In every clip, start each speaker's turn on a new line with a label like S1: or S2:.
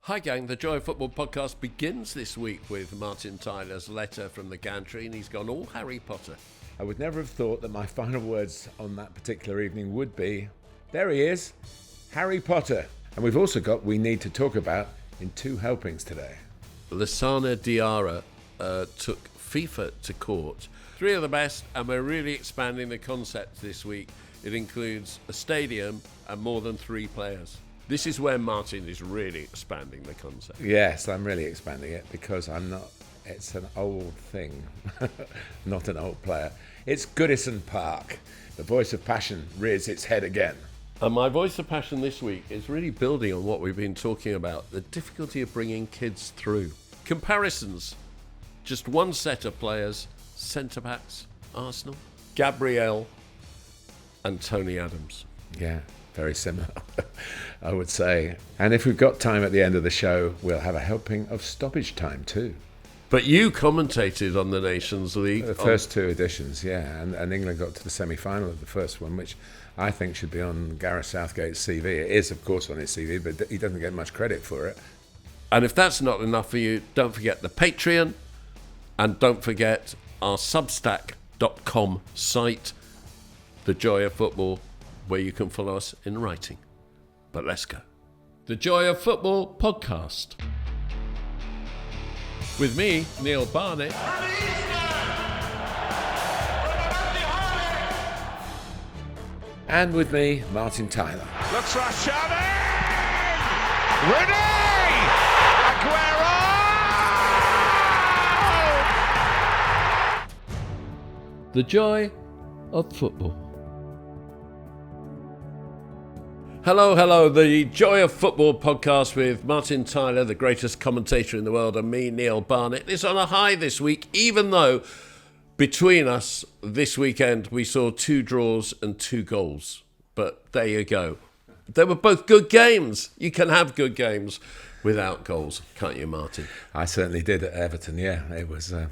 S1: Hi gang, the Joy of Football podcast begins this week with Martin Tyler's letter from the Gantry, and he's gone all Harry Potter.
S2: I would never have thought that my final words on that particular evening would be, there he is, Harry Potter. And we've also got We Need to Talk About in two helpings today.
S1: Lassana Diarra took FIFA to court. Three of the best, and we're really expanding the concept this week. It includes a stadium and more than three players. This is where Martin is really expanding the concept.
S2: Yes, I'm really expanding it because it's an old thing, not an old player. It's Goodison Park. The voice of passion rears its head again.
S1: And my voice of passion this week is really building on what we've been talking about, the difficulty of bringing kids through. Comparisons, just one set of players, centre-backs, Arsenal, Gabriel and Tony Adams.
S2: Yeah, very similar, I would say. And if we've got time at the end of the show, we'll have a helping of Stoppage time too.
S1: But you commentated on the Nations League.
S2: The first two editions, yeah. And England got to the semi-final of the first one, which I think should be on Gareth Southgate's CV. It is, of course, on his CV, but he doesn't get much credit for it.
S1: And if that's not enough for you, don't forget the Patreon, and don't forget our Substack.com site, The Joy of Football, where you can follow us in writing. But let's go. The Joy of Football podcast. With me, Neil Barnett.
S2: And with me, Martin Tyler.
S3: Looks like Xavi! Ready! Aguero!
S1: The Joy of Football. Hello, the Joy of Football podcast with Martin Tyler, the greatest commentator in the world, and me, Neil Barnett. It's on a high this week, even though between us this weekend we saw 2 draws and 2 goals. But there you go. They were both good games. You can have good games without goals, can't you, Martin?
S2: I certainly did at Everton, yeah. It was an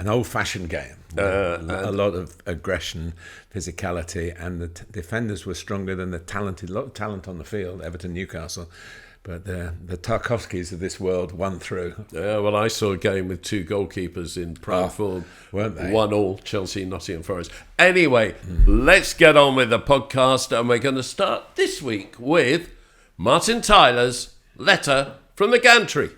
S2: old-fashioned game. A lot of aggression, physicality, and the defenders were stronger than a lot of talent on the field, Everton, Newcastle. But the Tarkovskis of this world won through.
S1: Yeah, well, I saw a game with 2 goalkeepers in prime form.
S2: Weren't they?
S1: 1-1, Chelsea, Nottingham Forest. Anyway, let's get on with the podcast, and we're going to start this week with Martin Tyler's letter from the Gantry.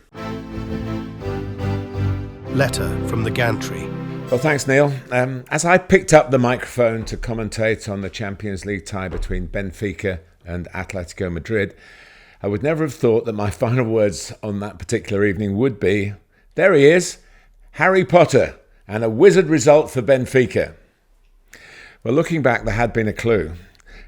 S4: Letter from the Gantry.
S2: Well, thanks, Neil. As I picked up the microphone to commentate on the Champions League tie between Benfica and Atletico Madrid, I would never have thought that my final words on that particular evening would be, there he is, Harry Potter, and a wizard result for Benfica. Well, looking back, there had been a clue.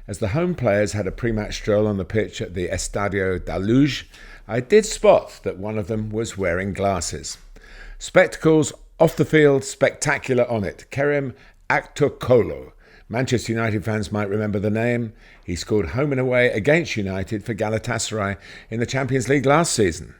S2: As the home players had a pre-match stroll on the pitch at the Estadio da Luz, I did spot that one of them was wearing glasses. Spectacles off the field, spectacular on it. Kerem Aktürkoğlu. Manchester United fans might remember the name. He scored home and away against United for Galatasaray in the Champions League last season.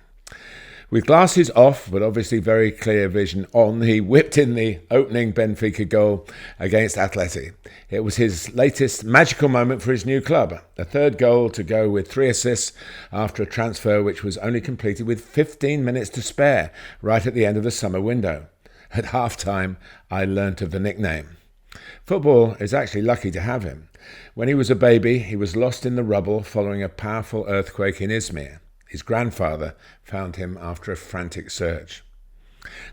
S2: With glasses off, but obviously very clear vision on, he whipped in the opening Benfica goal against Atleti. It was his latest magical moment for his new club. A third goal to go with 3 assists after a transfer which was only completed with 15 minutes to spare, right at the end of the summer window. At half-time, I learnt of the nickname. Football is actually lucky to have him. When he was a baby, he was lost in the rubble following a powerful earthquake in Izmir. His grandfather found him after a frantic search.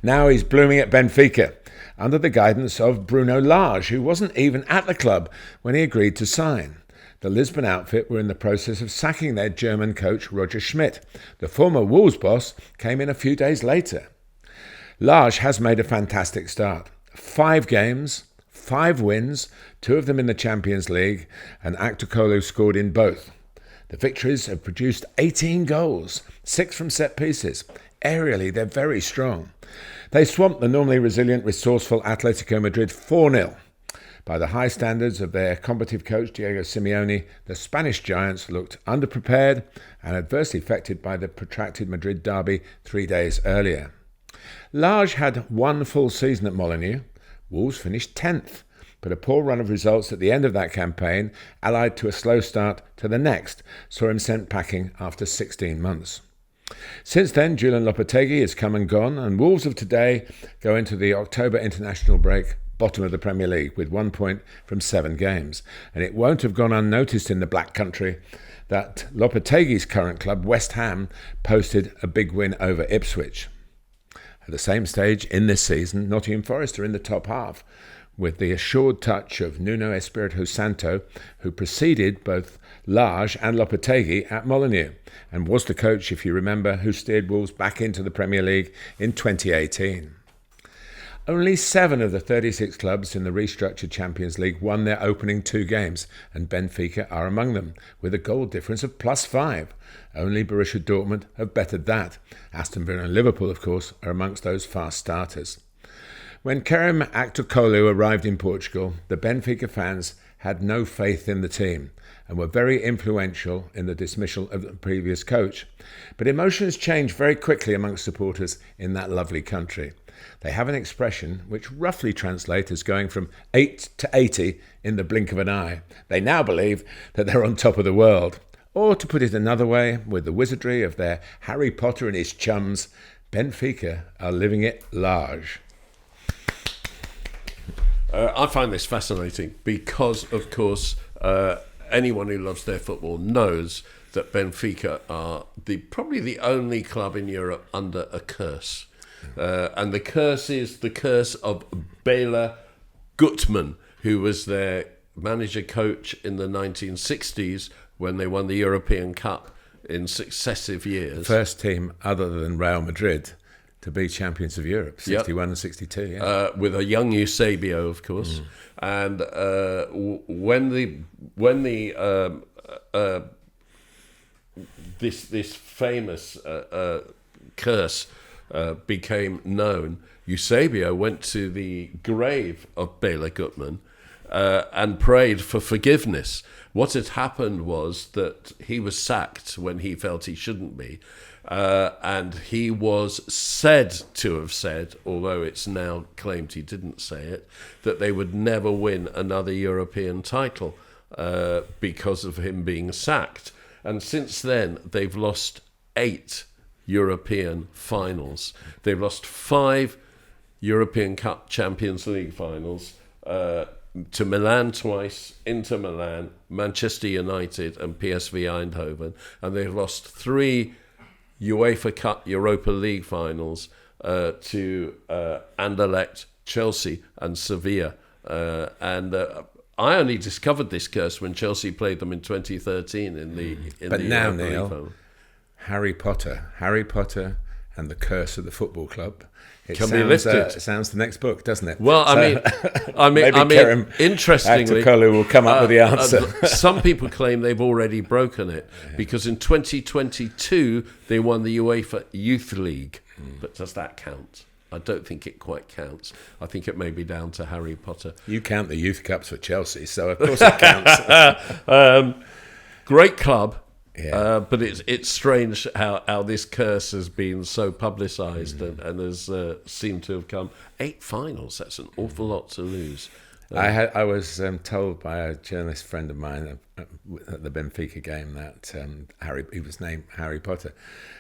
S2: Now he's blooming at Benfica, under the guidance of Bruno Lage, who wasn't even at the club when he agreed to sign. The Lisbon outfit were in the process of sacking their German coach Roger Schmidt. The former Wolves boss came in a few days later. Lage has made a fantastic start. 5 games, 5 wins, 2 of them in the Champions League, and Aktürkoğlu scored in both. The victories have produced 18 goals, 6 from set pieces. Aerially, they're very strong. They swamped the normally resilient, resourceful Atletico Madrid 4-0. By the high standards of their combative coach Diego Simeone, the Spanish giants looked underprepared and adversely affected by the protracted Madrid derby 3 days earlier. Lage had 1 full season at Molineux. Wolves finished 10th. But a poor run of results at the end of that campaign, allied to a slow start to the next, saw him sent packing after 16 months. Since then, Julian Lopetegui has come and gone, and Wolves of today go into the October international break bottom of the Premier League with 1 point from 7 games. And it won't have gone unnoticed in the Black Country that Lopetegui's current club, West Ham, posted a big win over Ipswich. At the same stage in this season, Nottingham Forest are in the top half, with the assured touch of Nuno Espirito Santo, who preceded both Lage and Lopetegui at Molineux, and was the coach, if you remember, who steered Wolves back into the Premier League in 2018. Only 7 of the 36 clubs in the restructured Champions League won their opening 2 games, and Benfica are among them, with a goal difference of +5. Only Borussia Dortmund have bettered that. Aston Villa and Liverpool, of course, are amongst those fast starters. When Kerem Aktürkoğlu arrived in Portugal, the Benfica fans had no faith in the team and were very influential in the dismissal of the previous coach. But emotions change very quickly amongst supporters in that lovely country. They have an expression which roughly translates as going from 8 to 80 in the blink of an eye. They now believe that they're on top of the world. Or to put it another way, with the wizardry of their Harry Potter and his chums, Benfica are living it large.
S1: I find this fascinating because, of course, anyone who loves their football knows that Benfica are probably the only club in Europe under a curse. And the curse is the curse of Bela Gutmann, who was their manager-coach in the 1960s when they won the European Cup in successive years.
S2: First team other than Real Madrid to be champions of Europe, 61 and 62, yeah.
S1: With a young Eusebio, of course. And when this famous curse became known, Eusebio went to the grave of Bela Gutmann and prayed for forgiveness. What had happened was that he was sacked when he felt he shouldn't be, and he was said to have said, although it's now claimed he didn't say it, that they would never win another European title because of him being sacked. And since then, they've lost 8 European finals. They've lost 5 European Cup Champions League finals, to Milan twice, Inter Milan, Manchester United and PSV Eindhoven, and they've lost 3 UEFA Cup Europa League finals to Anderlecht, Chelsea and Sevilla. I only discovered this curse when Chelsea played them in 2013 in the
S2: But now,
S1: Europa League
S2: Neil,
S1: final.
S2: Harry Potter and the Curse of the Football Club. It
S1: Can be lifted.
S2: It sounds the next book, doesn't it?
S1: Well,
S2: Maybe Kerem
S1: interestingly,
S2: Aktürkoğlu will come up with the answer.
S1: Some people claim they've already broken it because in 2022 they won the UEFA Youth League. But does that count? I don't think it quite counts. I think it may be down to Harry Potter.
S2: You count the youth cups for Chelsea, so of course it counts.
S1: Great club.
S2: Yeah.
S1: But it's strange how this curse has been so publicised and has seemed to have come 8 finals. That's an awful lot to lose.
S2: I was told by a journalist friend of mine at the Benfica game that he was named Harry Potter.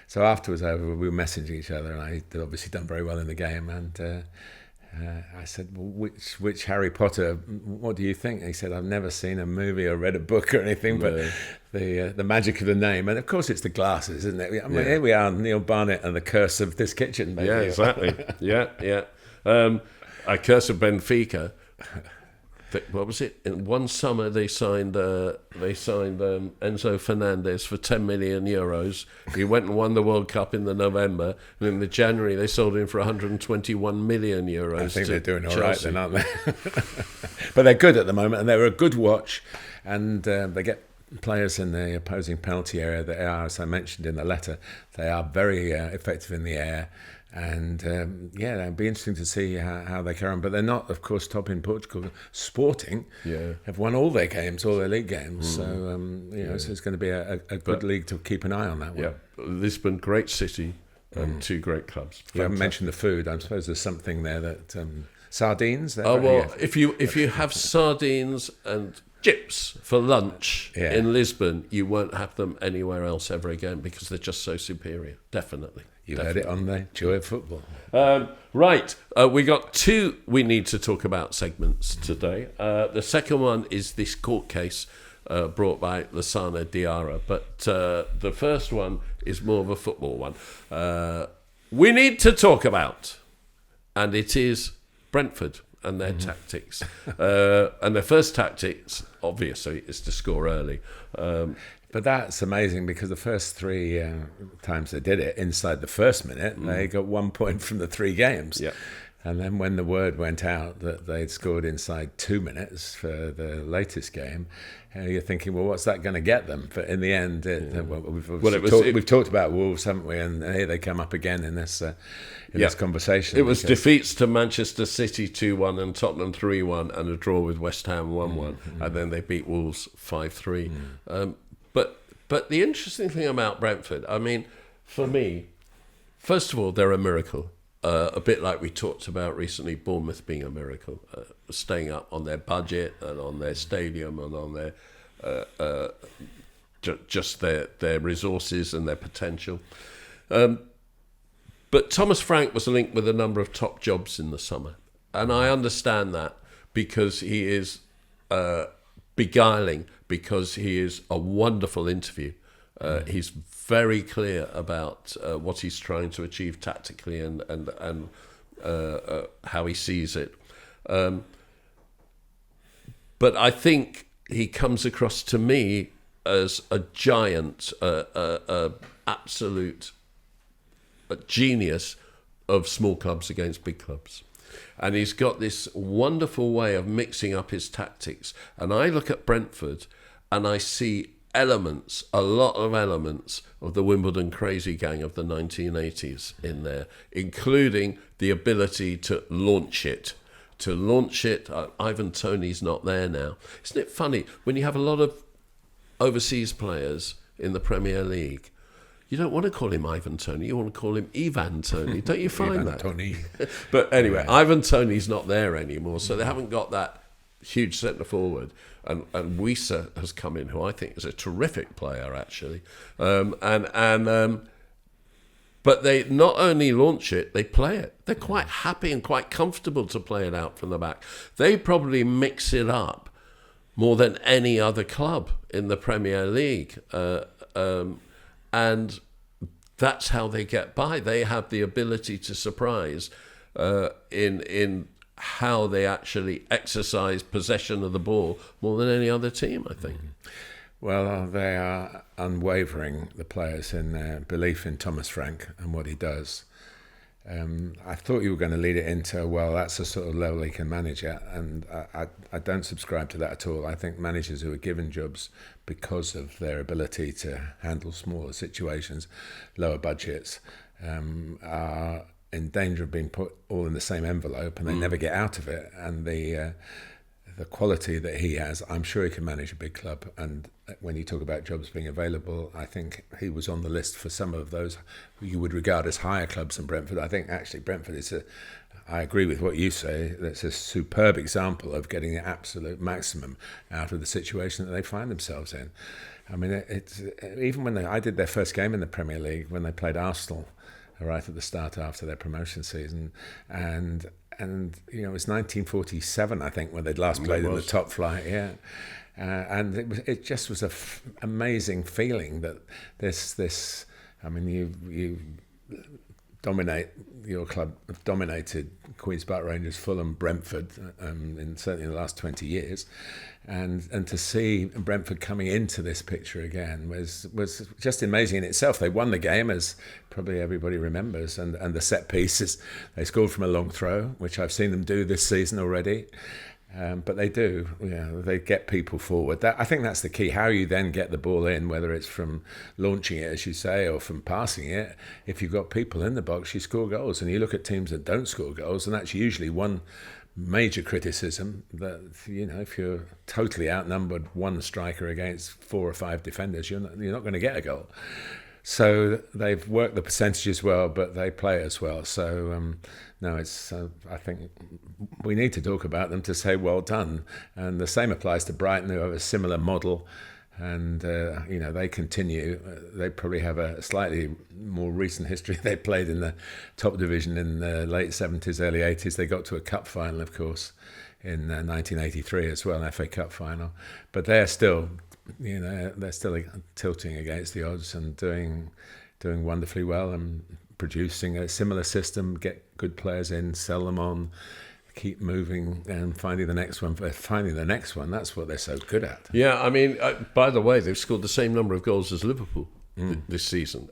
S2: So after it was over, we were messaging each other, and I'd obviously done very well in the game. And I said, well, which Harry Potter, what do you think? And he said, I've never seen a movie or read a book or anything, but the magic of the name. And of course it's the glasses, isn't it? I mean, here we are, Neil Barnett and the curse of this kitchen, maybe.
S1: Yeah, exactly. yeah. A curse of Benfica. What was it? In one summer, they signed Enzo Fernandez for €10 million. He went and won the World Cup in the November, and in the January they sold him for €121 million.
S2: I think they're doing all
S1: Chelsea.
S2: right then, aren't they? But they're good at the moment, and they're a good watch, and they get players in the opposing penalty area that are, as I mentioned in the letter, they are very effective in the air. And it'd be interesting to see how they carry on. But they're not, of course, top in Portugal. Sporting have won all their games, all their league games. So, so it's going to be a good league to keep an eye on that one.
S1: Yeah, Lisbon, great city, and 2 great clubs.
S2: You haven't mentioned the food. I suppose there's something there that... sardines?
S1: If you have sardines and chips for lunch
S2: Yeah.
S1: in Lisbon, you won't have them anywhere else ever again because they're just so superior. Definitely.
S2: You heard it on the Joy of Football.
S1: Right, we got two we need to talk about segments today. The second one is this court case brought by Lassana Diarra, but the first one is more of a football one. We need to talk about, and it is Brentford and their tactics. And their first tactics, obviously, is to score early.
S2: But that's amazing because the first three times they did it, inside the first minute, they got 1 point from the 3 games.
S1: Yeah.
S2: And then when the word went out that they'd scored inside 2 minutes for the latest game, you're thinking, well, what's that going to get them? But in the end, we've talked about Wolves, haven't we? And here they come up again in this this conversation.
S1: It was defeats to Manchester City 2-1 and Tottenham 3-1 and a draw with West Ham 1-1. And then they beat Wolves 5-3. But the interesting thing about Brentford, I mean, for me, first of all, they're a miracle. A bit like we talked about recently, Bournemouth being a miracle, staying up on their budget and on their stadium and on their just their resources and their potential. But Thomas Frank was linked with a number of top jobs in the summer, and I understand that because he is beguiling, because he is a wonderful interview. He's very clear about what he's trying to achieve tactically and how he sees it. But I think he comes across to me as a giant, absolute genius of small clubs against big clubs. And he's got this wonderful way of mixing up his tactics. And I look at Brentford and I see a lot of elements of the Wimbledon crazy gang of the 1980s in there, including the ability to launch it. Ivan Toney's not there now. Isn't it funny when you have a lot of overseas players in the Premier League? You don't want to call him Ivan Toney, you want to call him Ivan Toney. Don't you find
S2: Ivan
S1: that?
S2: Toney.
S1: But anyway, Ivan Toney's not there anymore, so they haven't got that huge centre forward. And Wissa has come in, who I think is a terrific player, actually. But they not only launch it, they play it. They're quite happy and quite comfortable to play it out from the back. They probably mix it up more than any other club in the Premier League. And that's how they get by. They have the ability to surprise in how they actually exercise possession of the ball more than any other team, I think.
S2: Well, they are unwavering, the players, in their belief in Thomas Frank and what he does. I thought you were going to lead it into, well, that's the sort of level he can manage at, and I don't subscribe to that at all. I think managers who are given jobs because of their ability to handle smaller situations, lower budgets, are in danger of being put all in the same envelope, and they never get out of it. And the quality that he has, I'm sure he can manage a big club. And when you talk about jobs being available, I think he was on the list for some of those you would regard as higher clubs than Brentford. I think actually Brentford is I agree with what you say, that's a superb example of getting the absolute maximum out of the situation that they find themselves in. I mean, it's even when I did their first game in the Premier League, when they played Arsenal right at the start after their promotion season, and you know, it was 1947, I think, when they'd last played in the top flight. Yeah, and it just was amazing feeling that this. I mean, you dominate, your club have dominated Queen's Park Rangers, Fulham, Brentford, certainly in the last 20 years, and to see Brentford coming into this picture again was just amazing in itself. They won the game, as probably everybody remembers, and the set pieces, they scored from a long throw, which I've seen them do this season already. But they do, they get people forward. I think that's the key. How you then get the ball in, whether it's from launching it, as you say, or from passing it. If you've got people in the box, you score goals. And you look at teams that don't score goals, and that's usually one major criticism, that, you know, if you're totally outnumbered, one striker against 4 or 5 defenders, you're not going to get a goal. So they've worked the percentages well, but they play as well. So no, it's. I think we need to talk about them to say well done. And the same applies to Brighton, who have a similar model. And they continue. They probably have a slightly more recent history. They played in the top division in the late 70s, early 80s. They got to a cup final, of course, in 1983 as well, an FA Cup final. But they're still. They're still tilting against the odds and doing wonderfully well and producing a similar system. Get good players in, sell them on, keep moving and finding the next one. Finding the next one, that's what they're so good at.
S1: Yeah, I mean, by the way, they've scored the same number of goals as Liverpool this season,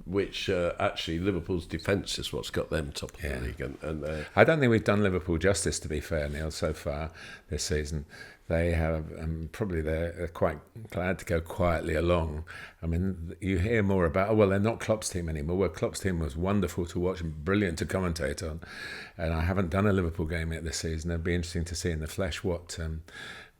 S1: which actually Liverpool's defence is what's got them top of the league. And
S2: I don't think we've done Liverpool justice, to be fair, Neil, so far this season. They have probably they're quite glad to go quietly along. I mean, you hear more about they're not Klopp's team anymore. Well, Klopp's team was wonderful to watch and brilliant to commentate on. And I haven't done a Liverpool game yet this season. It'd be interesting to see in the flesh what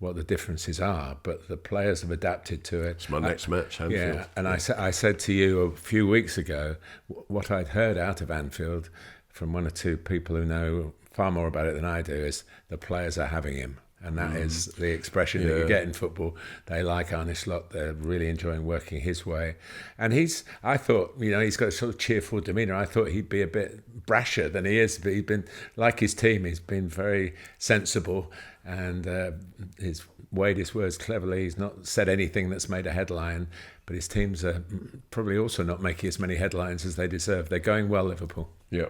S2: the differences are. But the players have adapted to it.
S1: It's my next match, Anfield.
S2: Yeah, and I said to you a few weeks ago what I'd heard out of Anfield from one or two people who know far more about it than I do is the players are having him. And that is the expression that you get in football. They like Arne Slot. They're really enjoying working his way. And I thought, he's got a sort of cheerful demeanour. I thought he'd be a bit brasher than he is. But he's been, like his team, he's been very sensible and he's weighed his words cleverly. He's not said anything that's made a headline. But his teams are probably also not making as many headlines as they deserve. They're going well, Liverpool.
S1: Yeah.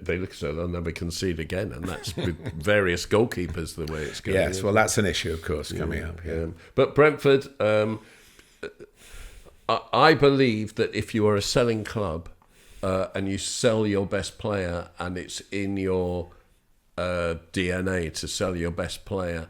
S1: They look so they'll never concede again, and that's with various goalkeepers the way it's going.
S2: Yes, well, that's an issue, of course, coming up. Yeah.
S1: But Brentford, I believe that if you are a selling club and you sell your best player, and it's in your DNA to sell your best player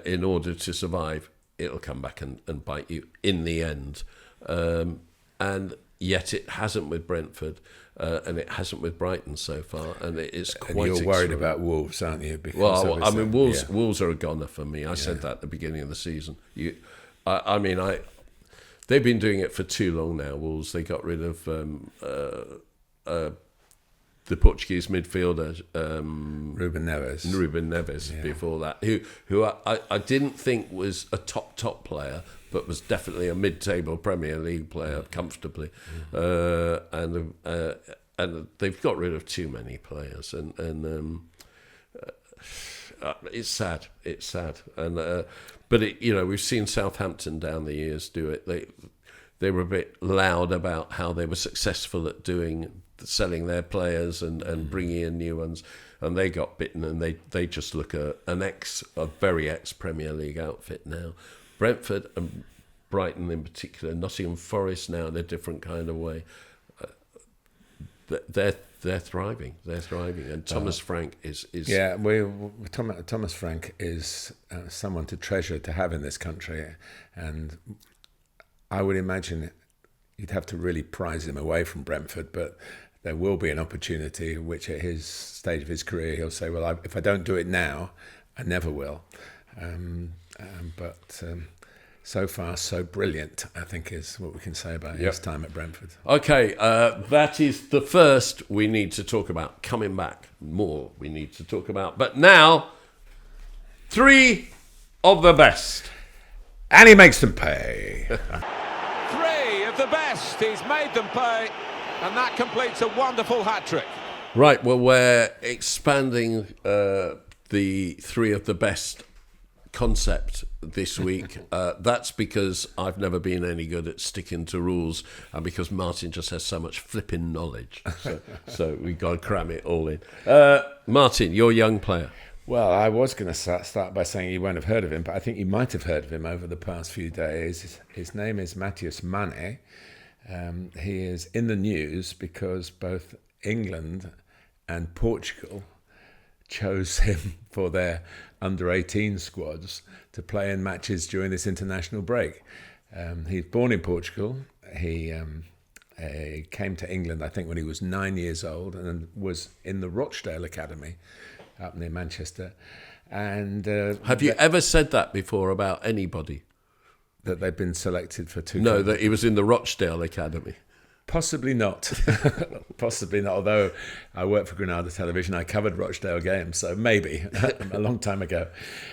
S1: in order to survive, it'll come back and bite you in the end. And yet it hasn't with Brentford, and it hasn't with Brighton so far, and it's quite.
S2: And you're worried about Wolves, aren't you?
S1: Wolves are a goner for me. I said that at the beginning of the season. They've been doing it for too long now. Wolves. They got rid of the Portuguese midfielder
S2: Ruben Neves
S1: before that, who I didn't think was a top player, but was definitely a mid-table Premier League player comfortably, and they've got rid of too many players, and it's sad. It's sad, and but we've seen Southampton down the years do it. They were a bit loud about how they were successful at selling their players and bringing in new ones, and they got bitten, and they just look a very ex-Premier League outfit now. Brentford and Brighton in particular, Nottingham Forest now in a different kind of way. They're thriving. And Thomas Frank is
S2: Thomas Frank is someone to treasure to have in this country, and I would imagine you'd have to really prize him away from Brentford, but there will be an opportunity which at his stage of his career he'll say, well, if I don't do it now, I never will. But so far, so brilliant, I think is what we can say about his time at Brentford.
S1: Okay, that is the first we need to talk about. Coming back, more we need to talk about. But now, 3 of the best.
S2: And he makes them pay.
S3: 3 of the best. He's made them pay. And that completes a wonderful hat-trick.
S1: Right, well, we're expanding the 3 of the best concept this week. That's because I've never been any good at sticking to rules, and because Martin just has so much flipping knowledge. So we've got to cram it all in. Martin, your young player.
S2: Well, I was going to start by saying you won't have heard of him, but I think you might have heard of him over the past few days. His name is Matheus Mane. He is in the news because both England and Portugal chose him for their under-18 squads to play in matches during this international break. He's born in Portugal. He came to England, I think, when he was 9 years old and was in the Rochdale Academy up near Manchester. And
S1: have you ever said that before about anybody?
S2: That they've been selected for 2?
S1: No, that he was in the Rochdale Academy.
S2: Possibly not. Possibly not. Although I worked for Granada Television, I covered Rochdale games, so maybe a long time ago.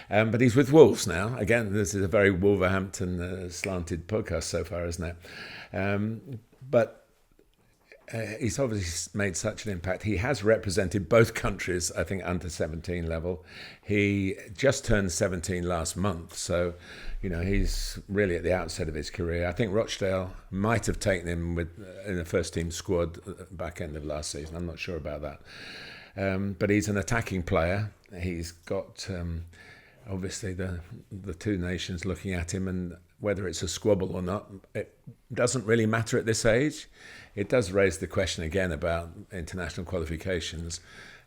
S2: But he's with Wolves now. Again, this is a very Wolverhampton slanted podcast so far, isn't it? But he's obviously made such an impact. He has represented both countries, I think, under 17 level. He just turned 17 last month, so he's really at the outset of his career. I think Rochdale might have taken him in the first team squad back end of last season. I'm not sure about that. But he's an attacking player. He's got obviously the two nations looking at him, and whether it's a squabble or not, it doesn't really matter at this age. It does raise the question again about international qualifications.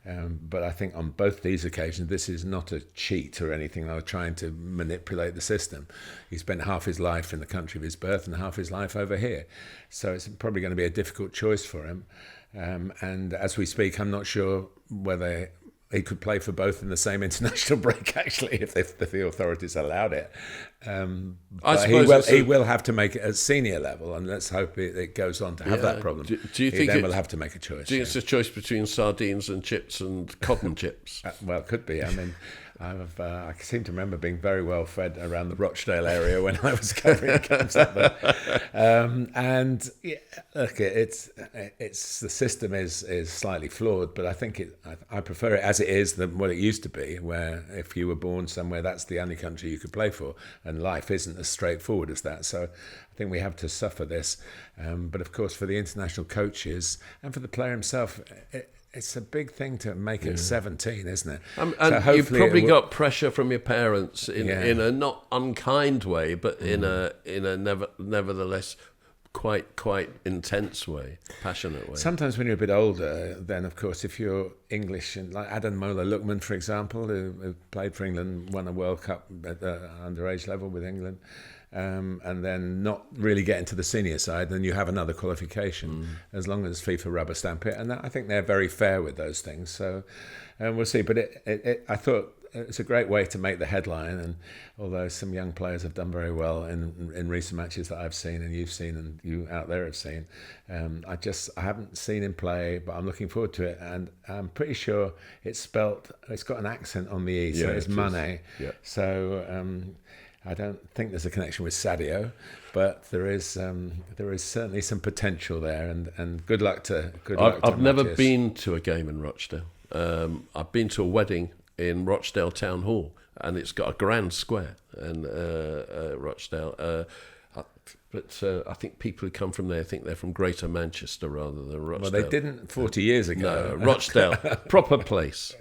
S2: But I think on both these occasions, this is not a cheat or anything or trying to manipulate the system. He spent half his life in the country of his birth and half his life over here. So it's probably going to be a difficult choice for him. And as we speak, I'm not sure whether he could play for both in the same international break, actually, if the authorities allowed it.
S1: I suppose
S2: he will have to make it at senior level, and let's hope it goes on to have that problem.
S1: Do you think
S2: then will have to make a choice?
S1: Do you think it's a choice between sardines and chips and cotton chips?
S2: Well, it could be. I mean, I seem to remember being very well fed around the Rochdale area when I was covering games up there. And yeah, look, it's the system is slightly flawed, but I think I prefer it as it is than what it used to be, where if you were born somewhere, that's the only country you could play for, and life isn't as straightforward as that. So I think we have to suffer this. But of course, for the international coaches and for the player himself, it's a big thing to make at 17, isn't it?
S1: And you've probably got pressure from your parents in a not unkind way, but in a nevertheless quite intense way, passionate way.
S2: Sometimes when you're a bit older, then of course, if you're English, and like Adam Mola-Lookman, for example, who played for England, won a World Cup at the underage level with England, and then not really get into the senior side, then you have another qualification, as long as FIFA rubber stamp it. And I think they're very fair with those things. So we'll see. But I thought it's a great way to make the headline. And although some young players have done very well in recent matches that I've seen and you've seen and you out there have seen, I haven't seen him play, but I'm looking forward to it. And I'm pretty sure it's got an accent on the E, so it's Mane. Yeah. So I don't think there's a connection with Sadio, but there is certainly some potential there, and good luck to
S1: I've never been to a game in Rochdale. I've been to a wedding in Rochdale Town Hall, and it's got a grand square in Rochdale. But I think people who come from there think they're from Greater Manchester rather than Rochdale.
S2: Well, they didn't 40 years ago.
S1: No, Rochdale, proper place.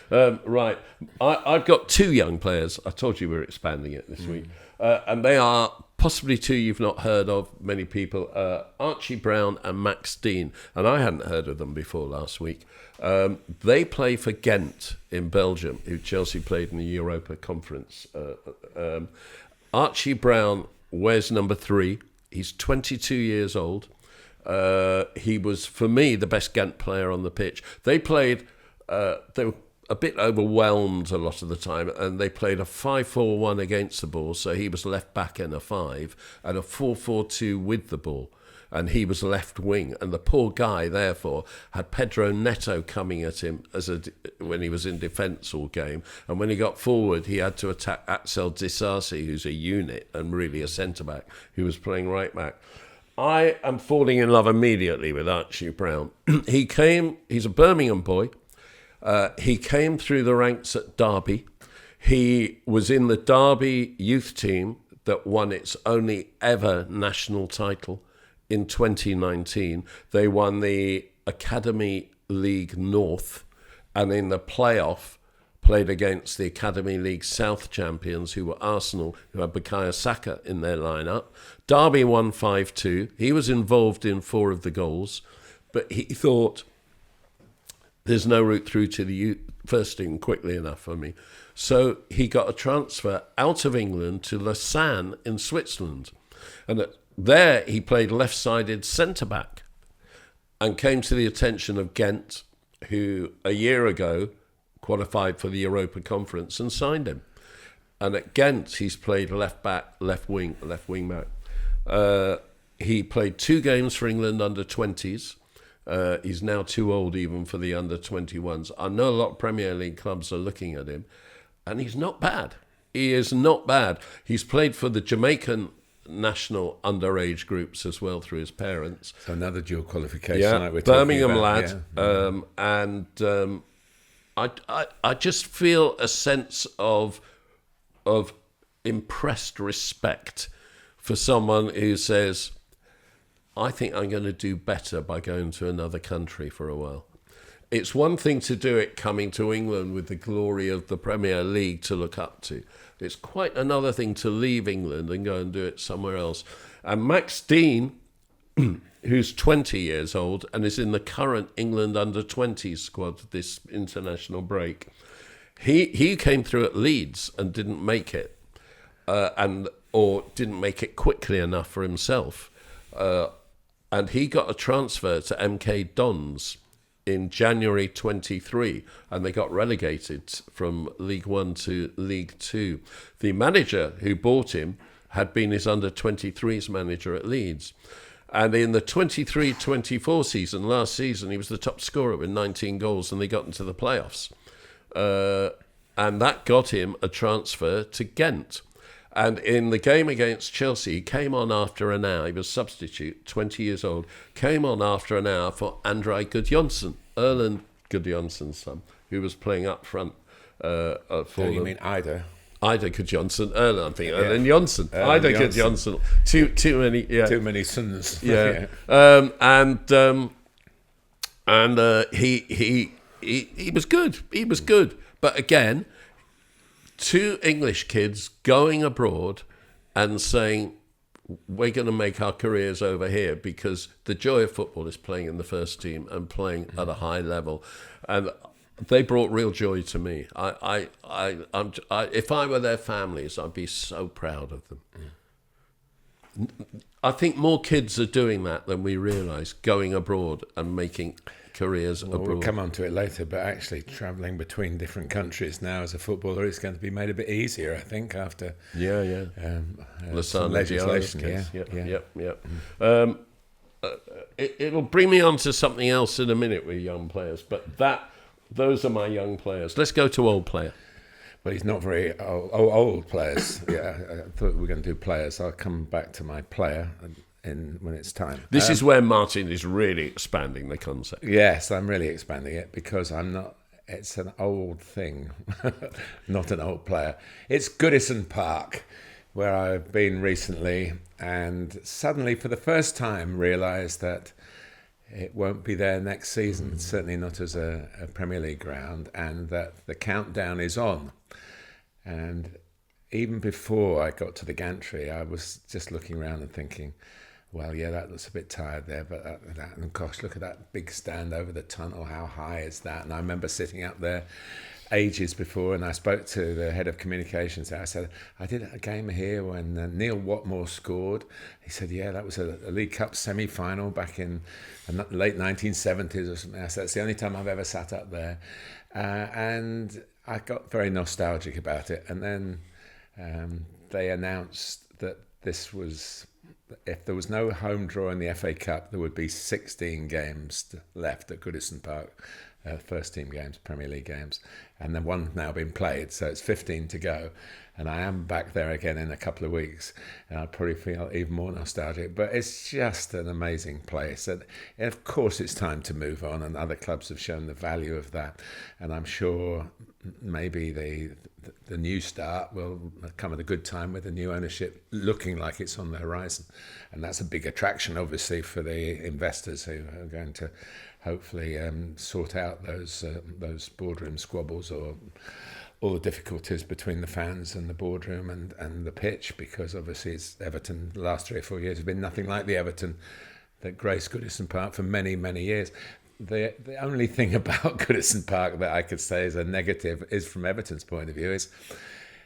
S1: Right, I've got two young players. I told you we were expanding it this week. And they are possibly two you've not heard of, many people, Archie Brown and Max Dean. And I hadn't heard of them before last week. They play for Ghent in Belgium, who Chelsea played in the Europa Conference. Archie Brown wears number 3. He's 22 years old. He was, for me, the best Ghent player on the pitch. They played... they were a bit overwhelmed a lot of the time, and they played a 5-4-1 against the ball, so he was left back in a 5, and a 4-4-2 with the ball, and he was left wing, and the poor guy therefore had Pedro Neto coming at him when he was in defence all game, and when he got forward he had to attack Axel Disasi, who's a unit and really a centre-back, who was playing right back. I am falling in love immediately with Archie Brown. He's a Birmingham boy. He came through the ranks at Derby. He was in the Derby youth team that won its only ever national title in 2019. They won the Academy League North, and in the playoff played against the Academy League South champions, who were Arsenal, who had Bukayo Saka in their lineup. Derby won 5-2. He was involved in 4 of the goals, but he thought, there's no route through to the first team quickly enough for me. So he got a transfer out of England to Lausanne in Switzerland. And there he played left-sided centre-back and came to the attention of Ghent, who a year ago qualified for the Europa Conference and signed him. And at Ghent, he's played left-back, left-wing back. He played 2 games for England under 20s. He's now too old even for the under 21s. I know a lot of Premier League clubs are looking at him, and he's not bad. He is not bad. He's played for the Jamaican national underage groups as well through his parents.
S2: So another dual qualification.
S1: Yeah,
S2: like we're
S1: Birmingham
S2: talking about.
S1: lad. I just feel a sense of impressed respect for someone who says, I think I'm going to do better by going to another country for a while. It's one thing to do it coming to England with the glory of the Premier League to look up to. It's quite another thing to leave England and go and do it somewhere else. And Max Dean, who's 20 years old and is in the current England under-20s squad this international break, he came through at Leeds and didn't make it, or didn't make it quickly enough for himself. And he got a transfer to MK Dons in January 23, and they got relegated from League One to League Two. The manager who bought him had been his under-23s manager at Leeds. And in the 23-24 season, last season, he was the top scorer with 19 goals, and they got into the playoffs. And that got him a transfer to Ghent. And in the game against Chelsea, he came on after an hour. He was substitute, 20 years old. Came on after an hour for André Gudjonsson, Erland Gudjonsson's son, who was playing up front for them.
S2: You mean Ida?
S1: Ida Gudjonsson, Erland, I think, Erland Jonsson. Ida Gudjonsson. Too many, yeah.
S2: Too many sons.
S1: Yeah. He was good. He was good. But again, 2 English kids going abroad and saying, we're going to make our careers over here, because the joy of football is playing in the first team and playing at a high level. And they brought real joy to me. If I were their families, I'd be so proud of them. I think more kids are doing that than we realise, going abroad and making careers abroad.
S2: We'll come on to it later, but actually travelling between different countries now as a footballer is going to be made a bit easier, I think, after
S1: some
S2: legislation.
S1: It'll bring me on to something else in a minute with young players, but those are my young players. Let's go to old player.
S2: Well, he's not very old players. Yeah, I thought we were going to do players. I'll come back to my player when it's time.
S1: This is where Martin is really expanding the concept.
S2: Yes, I'm really expanding it, because I'm not. It's an old thing, not an old player. It's Goodison Park, where I've been recently, and suddenly, for the first time, realised that it won't be there next season. Certainly not as a Premier League ground, and that the countdown is on. And even before I got to the Gantry, I was just looking around and thinking, well, yeah, that looks a bit tired there, but and gosh, look at that big stand over the tunnel. How high is that? And I remember sitting up there ages before, and I spoke to the head of communications. I said, I did a game here when Neil Watmore scored. He said, yeah, that was a League Cup semi-final back in the late 1970s or something. I said, it's the only time I've ever sat up there. And I got very nostalgic about it. And then they announced that this was, if there was no home draw in the FA Cup, there would be 16 games left at Goodison Park, first team games, Premier League games, and then one's now been played, so it's 15 to go. And I am back there again in a couple of weeks, and I'll probably feel even more nostalgic. But it's just an amazing place. And of course, it's time to move on, and other clubs have shown the value of that. And I'm sure maybe the new start will come at a good time with the new ownership looking like it's on the horizon. And that's a big attraction, obviously, for the investors who are going to hopefully sort out those boardroom squabbles or all the difficulties between the fans and the boardroom and the pitch, because obviously it's Everton. The last 3 or 4 years have been nothing like the Everton that graced Goodison Park for many, many years. The only thing about Goodison Park that I could say is a negative is, from Everton's point of view, is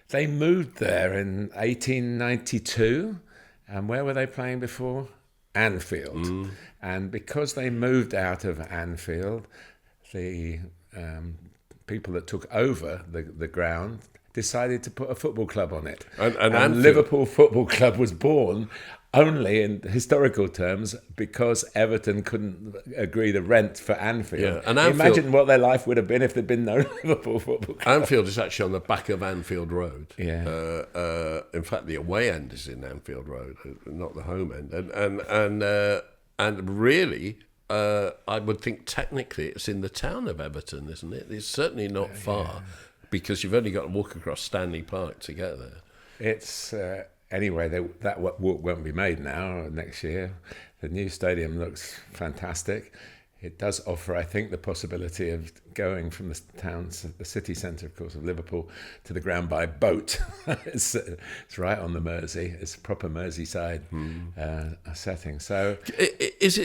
S2: they moved there in 1892, and where were they playing before? Anfield. And because they moved out of Anfield, the people that took over the ground decided to put a football club on it.
S1: And
S2: And Liverpool Football Club was born only in historical terms because Everton couldn't agree the rent for Anfield.
S1: Yeah, and Anfield-
S2: Imagine what their life would have been if there'd been no Liverpool Football Club.
S1: Anfield is actually on the back of Anfield Road.
S2: Yeah.
S1: In fact, the away end is in Anfield Road, not the home end. And really, I would think technically it's in the town of Everton, isn't it? It's certainly not far because you've only got to walk across Stanley Park to get there.
S2: It's anyway. That walk won't be made now. Next year, the new stadium looks fantastic. It does offer, I think, the possibility of going from the city centre, of course, of Liverpool, to the ground by boat. It's right on the Mersey. It's a proper Merseyside setting. So,
S1: It's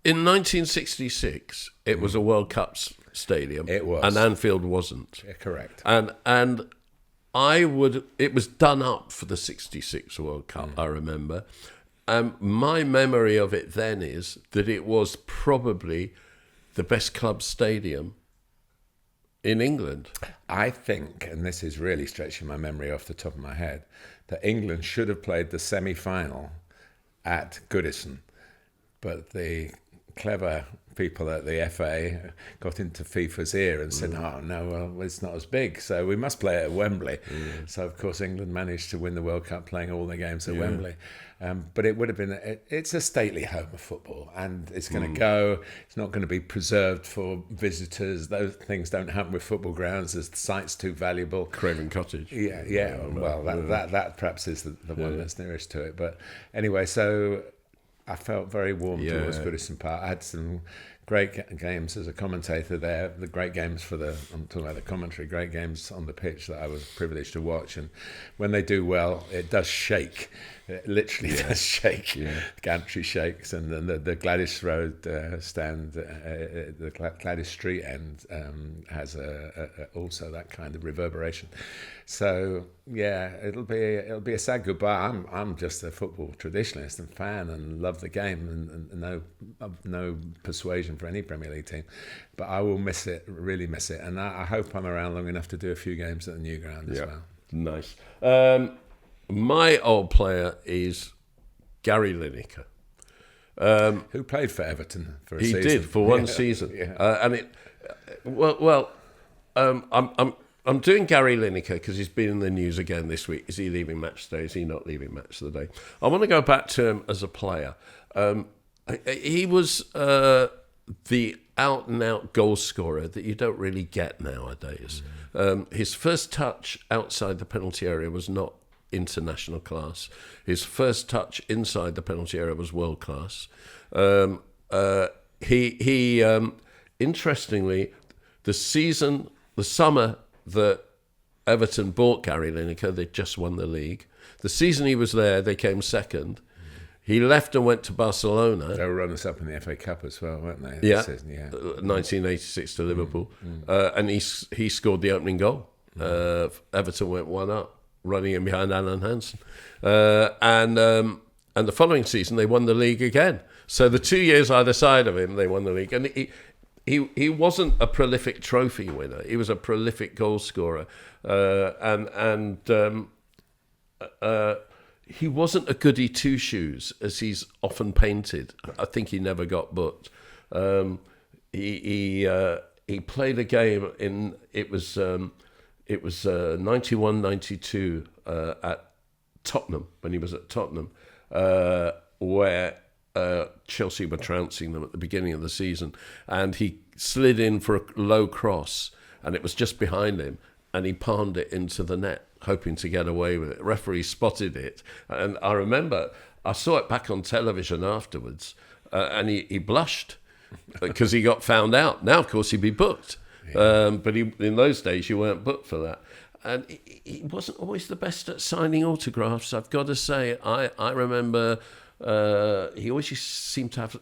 S1: in 1966. It was a World Cup stadium.
S2: It was,
S1: and Anfield wasn't.
S2: yeah, correct.
S1: And it was done up for the 66 World Cup, I remember. My memory of it then is that it was probably the best club stadium in England.
S2: I think, and this is really stretching my memory off the top of my head, that England should have played the semi-final at Goodison, but the clever people at the FA got into FIFA's ear and said, "Oh no, well, it's not as big, so we must play it at Wembley." So of course England managed to win the World Cup playing all their games at Wembley. But it would have been, it's a stately home of football, and it's going to go, it's not going to be preserved for visitors. Those things don't happen with football grounds, as the site's too valuable.
S1: Craven Cottage.
S2: Well, that perhaps is the one that's nearest to it. But anyway, so I felt very warm towards Goodison Park. I had some great games as a commentator there, the great games I'm talking about the commentary, great games on the pitch that I was privileged to watch. And when they do well, it does shake. It literally does shake. Yeah. Gantry shakes, and then the Gladys Road stand, the Gladys Street end has also that kind of reverberation. So yeah, it'll be a sad goodbye. I'm just a football traditionalist and fan, and love the game, and no persuasion for any Premier League team, but I will miss it, really miss it, and I hope I'm around long enough to do a few games at the new ground as well.
S1: Nice. My old player is Gary Lineker,
S2: who played for Everton for a season.
S1: He did for one season, and I'm doing Gary Lineker because he's been in the news again this week. Is he leaving match day? Is he not leaving match of the day? I want to go back to him as a player. He was the out-and-out goal scorer that you don't really get nowadays. His first touch outside the penalty area was not international class. His first touch inside the penalty area was world class. He interestingly, the summer that Everton bought Gary Lineker, they just won the league. The season he was there, they came second. He left and went to Barcelona.
S2: They were runners-up in the FA Cup as well, weren't they?
S1: Yeah,
S2: Season,
S1: 1986 to Liverpool. And he scored the opening goal. Everton went 1-up, running in behind Alan Hansen. And the following season, they won the league again. So the 2 years either side of him, they won the league. And he wasn't a prolific trophy winner. He was a prolific goal scorer. He wasn't a goody two-shoes, as he's often painted. I think he never got booked. He played a game in, it was 91-92 at Tottenham, when he was at Tottenham, where Chelsea were trouncing them at the beginning of the season, and he slid in for a low cross, and it was just behind him, and he palmed it into the net, hoping to get away with it. Referee spotted it, and I remember I saw it back on television afterwards, and he blushed because he got found out. Now, of course, he'd be booked, but in those days you weren't booked for that. And he wasn't always the best at signing autographs, I've got to say. I remember he always seemed to have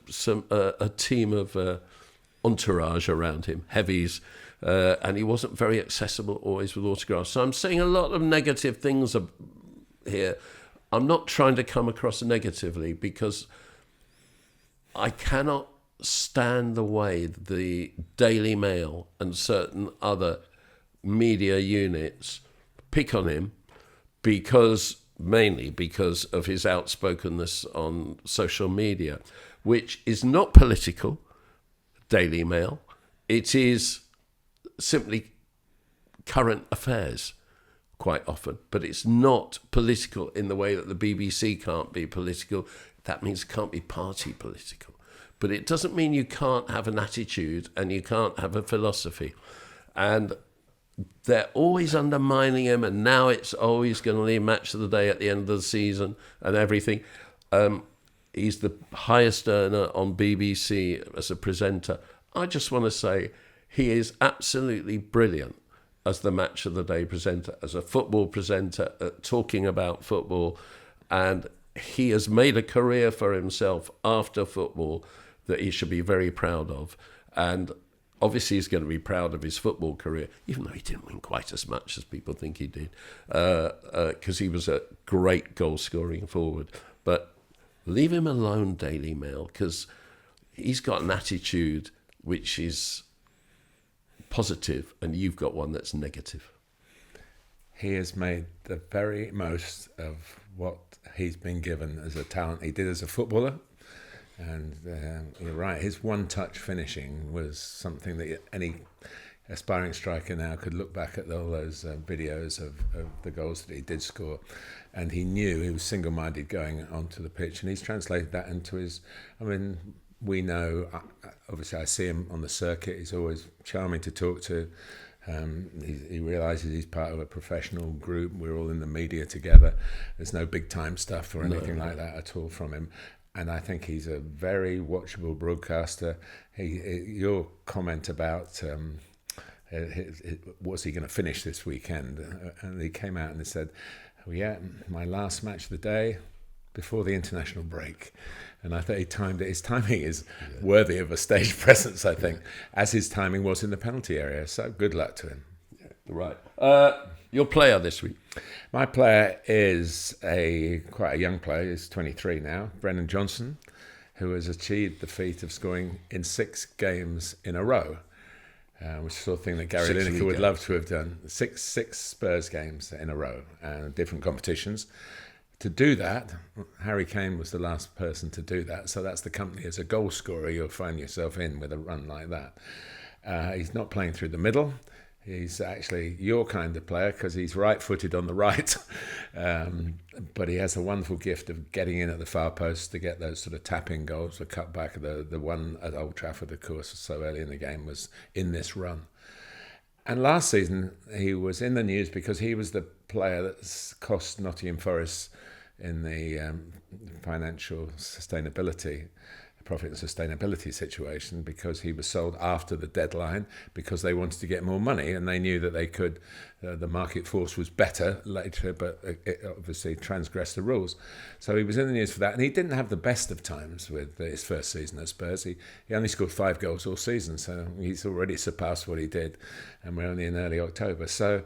S1: a team of entourage around him, heavies, and he wasn't very accessible always with autographs. So I'm saying a lot of negative things here. I'm not trying to come across negatively, because I cannot stand the way the Daily Mail and certain other media units pick on him mainly because of his outspokenness on social media, which is not political, Daily Mail. It is simply current affairs quite often, but it's not political in the way that the BBC can't be political. That means it can't be party political. But it doesn't mean you can't have an attitude and you can't have a philosophy. And they're always undermining him, and now it's always going to be match of the day at the end of the season and everything. He's the highest earner on BBC as a presenter. I just want to say he is absolutely brilliant as the match of the day presenter, as a football presenter, talking about football. And he has made a career for himself after football that he should be very proud of. And obviously he's going to be proud of his football career, even though he didn't win quite as much as people think he did, because he was a great goal-scoring forward. But leave him alone, Daily Mail, because he's got an attitude which is positive, and you've got one that's negative.
S2: He has made the very most of what he's been given as a talent he did as a footballer. And you're right, his one-touch finishing was something that any aspiring striker now could look back at all those videos of the goals that he did score. And he knew he was single-minded going onto the pitch, and he's translated that into his... I mean, we know, obviously I see him on the circuit, he's always charming to talk to. He realises he's part of a professional group, we're all in the media together. There's no big-time stuff or anything like that at all from him. And I think he's a very watchable broadcaster. Your comment about was he going to finish this weekend? And he came out and he said, yeah, my last match of the day before the international break. And I thought he timed it. His timing is worthy of a stage presence, I think, as his timing was in the penalty area. So good luck to him.
S1: Yeah, right. Your player this week?
S2: My player is quite a young player. He's 23 now, Brennan Johnson, who has achieved the feat of scoring in 6 games in a row, which is the sort of thing that Gary Lineker would love to have done. Six Spurs games in a row, different competitions. To do that, Harry Kane was the last person to do that, so that's the company as a goal scorer you'll find yourself in with a run like that. He's not playing through the middle. He's actually your kind of player because he's right-footed on the right, but he has a wonderful gift of getting in at the far post to get those sort of tap-in goals. The cut-back, the one at Old Trafford, of course, so early in the game, was in this run. And last season, he was in the news because he was the player that cost Nottingham Forest in the financial sustainability, profit and sustainability situation, because he was sold after the deadline because they wanted to get more money and they knew that they could, the market force was better later, but it obviously transgressed the rules. So he was in the news for that, and he didn't have the best of times with his first season at Spurs. He only scored 5 goals all season, so he's already surpassed what he did, and we're only in early October. So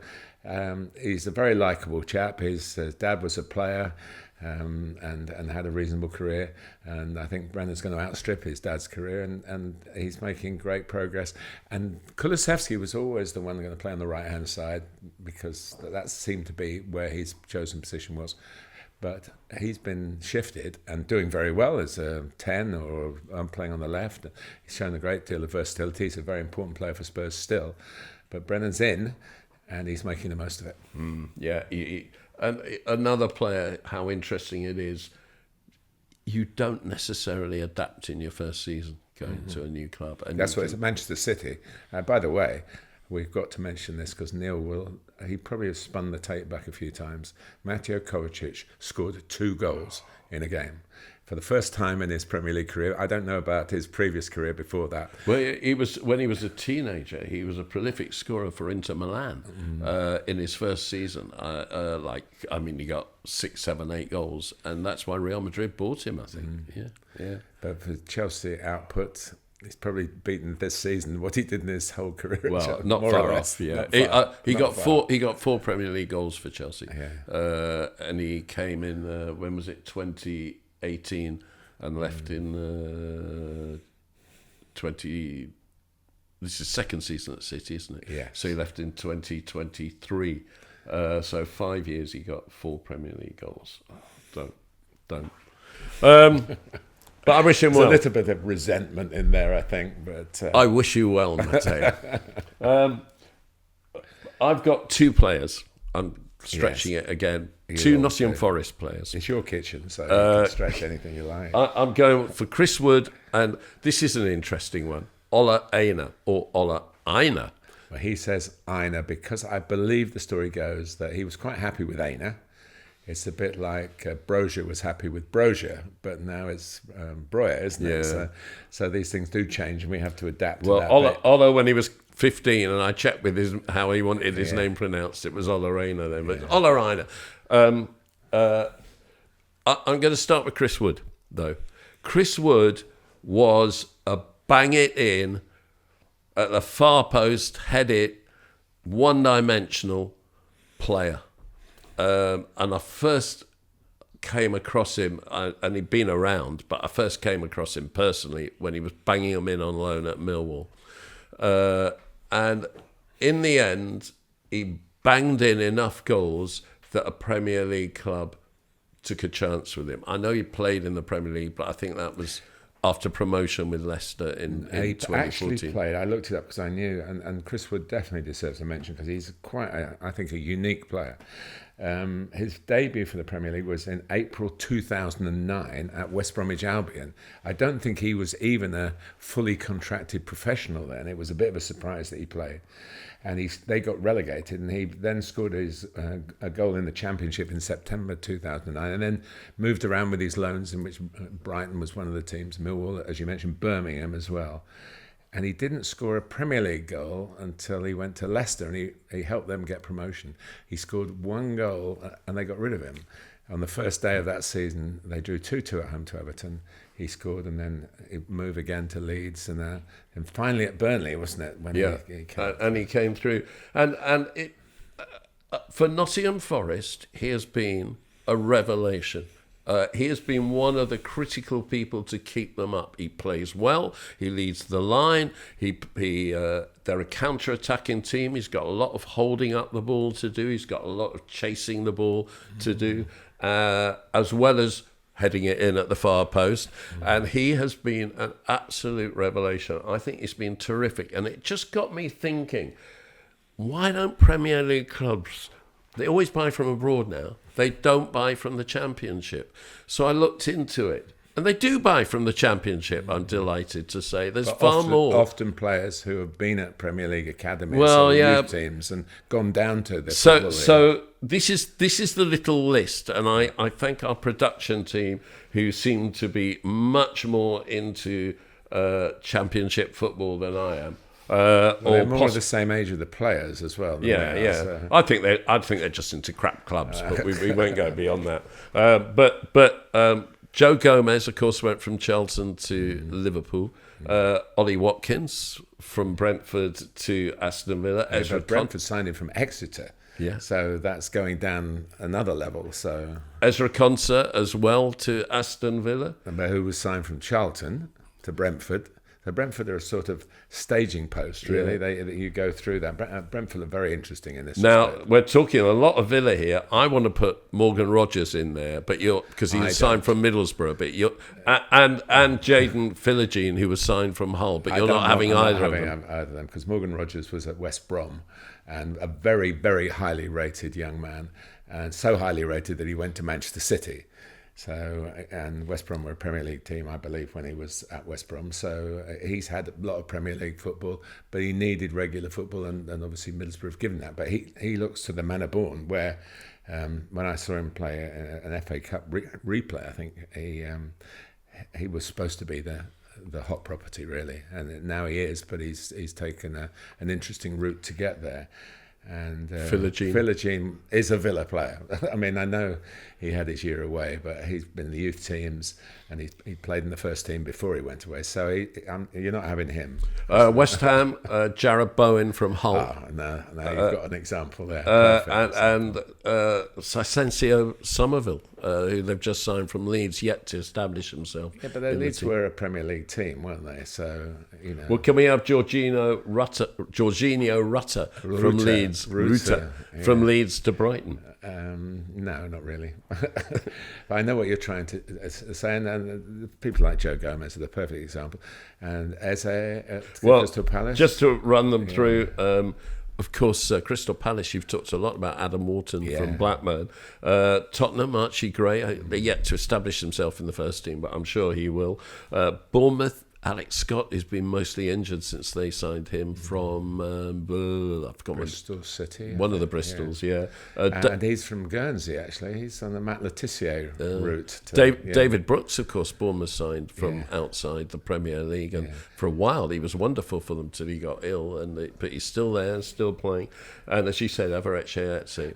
S2: he's a very likeable chap. His dad was a player, and had a reasonable career, and I think Brennan's going to outstrip his dad's career, and he's making great progress. And Kulusevski was always the one going to play on the right hand side because that seemed to be where his chosen position was, but he's been shifted and doing very well as a 10 or playing on the left. He's shown a great deal of versatility. He's a very important player for Spurs still, but Brennan's in and he's making the most of it.
S1: Yeah, and another player, how interesting it is, you don't necessarily adapt in your first season going to a new club. And
S2: that's what it's at Manchester City. By the way, we've got to mention this because Neil he probably has spun the tape back a few times. Mateo Kovacic scored 2 goals in a game. For the first time in his Premier League career. I don't know about his previous career before that.
S1: Well, when he was a teenager, he was a prolific scorer for Inter Milan in his first season. He got 6, 7, 8 goals, and that's why Real Madrid bought him, I think. Yeah.
S2: But for Chelsea output, he's probably beaten this season what he did in his whole career.
S1: Well, not far off. Yeah, he got 4 Premier League goals for Chelsea.
S2: Yeah.
S1: And he came in. When was it? 2018, and left in 20. this is second season at City, isn't it?
S2: Yes.
S1: So he left in 2023. So 5 years he got 4 Premier League goals. Oh, don't. But I wish him well.
S2: There's a little bit of resentment in there, I think. But
S1: I wish you well, Matteo. I've got 2 players. I'm stretching it again. 2 Nottingham Forest players.
S2: It's your kitchen, so you can stretch anything you like.
S1: I'm going for Chris Wood, and this is an interesting one. Ola Aina, or Ola Aina.
S2: Well, he says Aina because I believe the story goes that he was quite happy with Aina. It's a bit like Brozier was happy with Brozier, but now it's Breuer, isn't it? So these things do change, and we have to adapt to that.
S1: Well, Ola, when he was 15, and I checked with how he wanted his name pronounced, it was Ola Aina then, but Ola Aina. I'm going to start with Chris Wood, though. Chris Wood was a bang it in at the far post, head it, one-dimensional player. And I first came across him, and he'd been around, but I first came across him personally when he was banging them in on loan at Millwall. And in the end, he banged in enough goals that a Premier League club took a chance with him. I know he played in the Premier League, but I think that was after promotion with Leicester in 2014.
S2: Actually played. I looked it up because I knew, and Chris Wood definitely deserves a mention because he's quite, I think, a unique player. His debut for the Premier League was in April 2009 at West Bromwich Albion. I don't think he was even a fully contracted professional then. It was a bit of a surprise that he played. And they got relegated, and he then scored a goal in the Championship in September 2009, and then moved around with his loans, in which Brighton was one of the teams, Millwall, as you mentioned, Birmingham as well. And he didn't score a Premier League goal until he went to Leicester, and he helped them get promotion. He scored 1 goal, and they got rid of him. On the first day of that season, they drew 2-2 at home to Everton. He scored, and then he moved again to Leeds, and finally at Burnley, wasn't it? When he came
S1: and he came through. And it, for Nottingham Forest, he has been a revelation. He has been one of the critical people to keep them up. He plays well. He leads the line. They're a counter-attacking team. He's got a lot of holding up the ball to do. He's got a lot of chasing the ball to do, as well as heading it in at the far post. And he has been an absolute revelation. I think he's been terrific. And it just got me thinking, why don't Premier League clubs, they always buy from abroad now. They don't buy from the Championship. So I looked into it. And they do buy from the Championship, I'm delighted to say. There's far more.
S2: Often players who have been at Premier League academies or youth teams and gone down to the
S1: So this is the little list, and I thank our production team who seem to be much more into Championship football than I am.
S2: They're more of the same age of the players as well.
S1: So. I think they're just into crap clubs, but we won't go beyond that. But Joe Gomez, of course, went from Charlton to Liverpool. Ollie Watkins from Brentford to Aston Villa.
S2: Brentford signed him from Exeter.
S1: Yeah.
S2: So that's going down another level. So
S1: Ezra Konsa as well to Aston Villa.
S2: Who was signed from Charlton to Brentford. So Brentford are a sort of staging post, really. Yeah. You go through that. Brentford are very interesting in this.
S1: Now,
S2: respect.
S1: We're talking a lot of Villa here. I want to put Morgan Rogers in there, but because he's signed from Middlesbrough, but and Jayden Philogene, who was signed from Hull, but you're not having either of them.
S2: Because Morgan Rogers was at West Brom, and a very, very highly rated young man, and so highly rated that he went to Manchester City. So, and West Brom were a Premier League team, I believe, when he was at West Brom. So he's had a lot of Premier League football, but he needed regular football, and obviously Middlesbrough have given that. But he looks to the manner born, where when I saw him play an FA Cup replay, I think he was supposed to be the hot property, really, and now he is. But he's taken an interesting route to get there. And Philogene is a Villa player. I mean, I know he had his year away, but he's been in the youth teams, and he played in the first team before he went away. So you're not having him.
S1: West Ham, Jarrod Bowen from Hull.
S2: No, you've got an example there.
S1: And Sasensio Somerville who they've just signed from Leeds, yet to establish himself.
S2: Yeah, but Leeds were a Premier League team, weren't they? So, you know.
S1: Well, can we have Jorginho Rutter from Leeds?
S2: Rutter, yeah.
S1: From Leeds to Brighton.
S2: No, not really. But I know what you're trying to say, and people like Joe Gomez are the perfect example. And Eze at Crystal Palace.
S1: Just to run them through, of course, Crystal Palace, you've talked a lot about Adam Wharton from Blackburn. Tottenham, Archie Gray, they're yet to establish himself in the first team, but I'm sure he will. Bournemouth, Alex Scott has been mostly injured since they signed him from I've forgotten
S2: Bristol City.
S1: One of the Bristols,
S2: and he's from Guernsey, actually. He's on the Matt Le Tissier route.
S1: David Brooks, of course, Bournemouth signed from outside the Premier League, and for a while he was wonderful for them till he got ill, but he's still there, still playing. And as you said, Everett.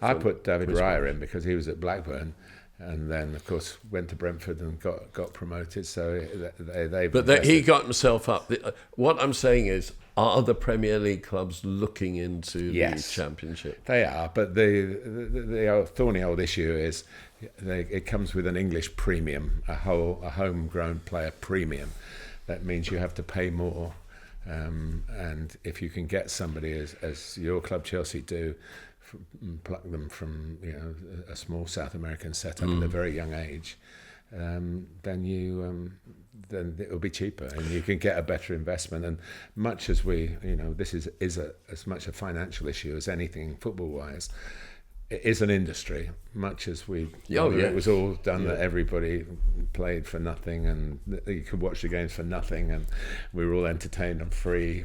S2: I put David Raya in because he was at Blackburn. And then, of course, went to Brentford and got promoted. So
S1: he got himself up. What I'm saying is, are the Premier League clubs looking into the Championship?
S2: They are, but the thorny old issue is it comes with an English premium, a homegrown player premium. That means you have to pay more. And if you can get somebody, as your club Chelsea do, pluck them from a small South American setup at a very young age, then it'll be cheaper and you can get a better investment. And much as this is as much a financial issue as anything football wise, it is an industry. Much as it was all done that everybody played for nothing and you could watch the games for nothing and we were all entertained and free.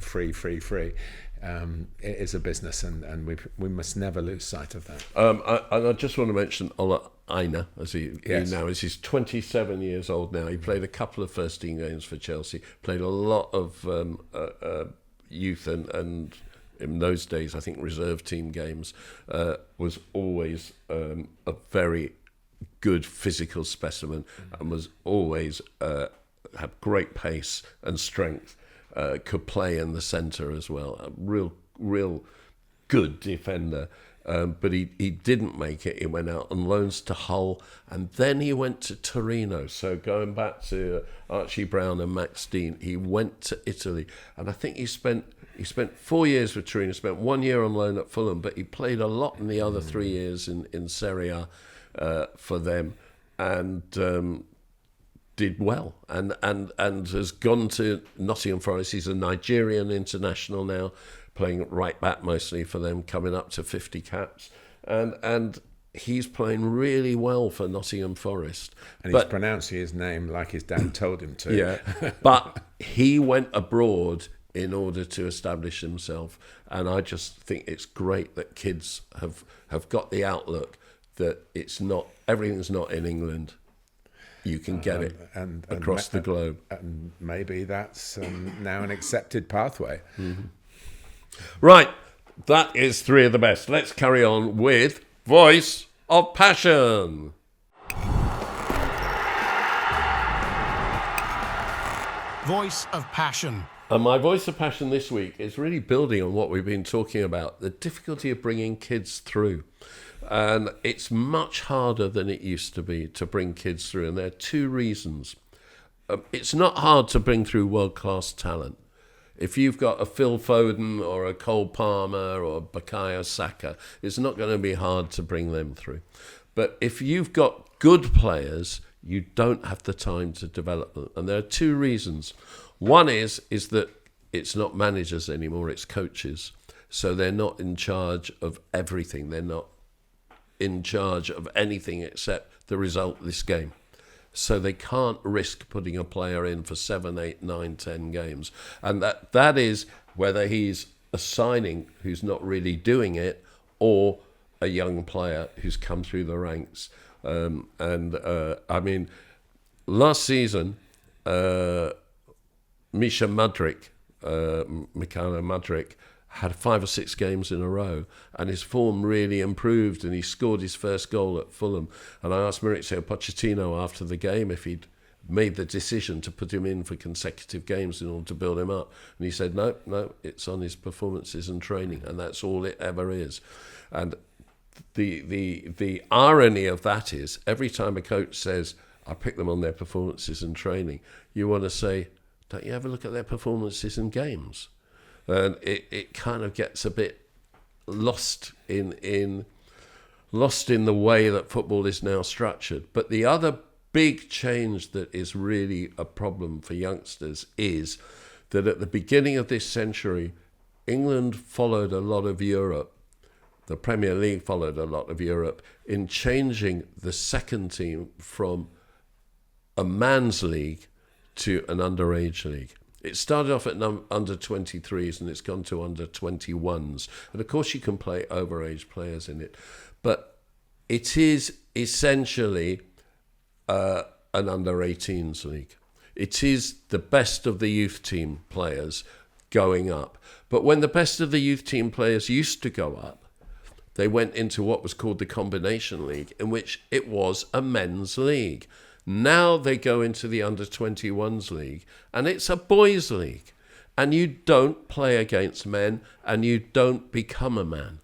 S2: It is a business, and we must never lose sight of that.
S1: I just want to mention Ola Aina, as he now is. He's 27 years old now. He played a couple of first team games for Chelsea, played a lot of youth and in those days, I think reserve team games, was always a very good physical specimen and was always had great pace and strength. Could play in the centre as well. A real good defender. But he didn't make it. He went out on loans to Hull, and then he went to Torino. So going back to Archie Brown and Max Dean, he went to Italy, and I think he spent 4 years with Torino. Spent 1 year on loan at Fulham, but he played a lot in the other 3 years in Serie A for them, and did well, and has gone to Nottingham Forest. He's a Nigerian international now, playing right back mostly for them, coming up to 50 caps, and he's playing really well for Nottingham Forest.
S2: And he's pronouncing his name like his dad told him to.
S1: Yeah, but he went abroad in order to establish himself, and I just think it's great that kids have got the outlook that everything's not in England. You can get it across the globe.
S2: And maybe that's now an accepted pathway.
S1: Mm-hmm. Right, that is three of the best. Let's carry on with Voice of Passion.
S4: Voice of Passion.
S1: And my Voice of Passion this week is really building on what we've been talking about, the difficulty of bringing kids through. And it's much harder than it used to be to bring kids through. And there are two reasons. It's not hard to bring through world-class talent. If you've got a Phil Foden or a Cole Palmer or a Bukayo Saka, it's not going to be hard to bring them through. But if you've got good players, you don't have the time to develop them. And there are two reasons. One is that it's not managers anymore, it's coaches. So they're not in charge of everything. They're not in charge of anything except the result of this game. So they can't risk putting a player in for 7, 8, 9, 10 games. And that is whether he's a signing who's not really doing it or a young player who's come through the ranks. I mean, last season, Mikhailo Mudryk, had 5 or 6 games in a row, and his form really improved, and he scored his first goal at Fulham. And I asked Mauricio Pochettino after the game if he'd made the decision to put him in for consecutive games in order to build him up. And he said, no, it's on his performances and training, and that's all it ever is. And the irony of that is every time a coach says, I pick them on their performances in training, you want to say, don't you ever look at their performances in games? And it kind of gets a bit lost in the way that football is now structured. But the other big change that is really a problem for youngsters is that at the beginning of this century, England followed a lot of Europe. The Premier League followed a lot of Europe in changing the second team from a man's league to an underage league. It started off at under 23s and it's gone to under 21s. And of course you can play overage players in it. But it is essentially an under 18s league. It is the best of the youth team players going up. But when the best of the youth team players used to go up, they went into what was called the combination league, in which it was a men's league. Now they go into the under 21s league, and it's a boys league. And you don't play against men, and you don't become a man.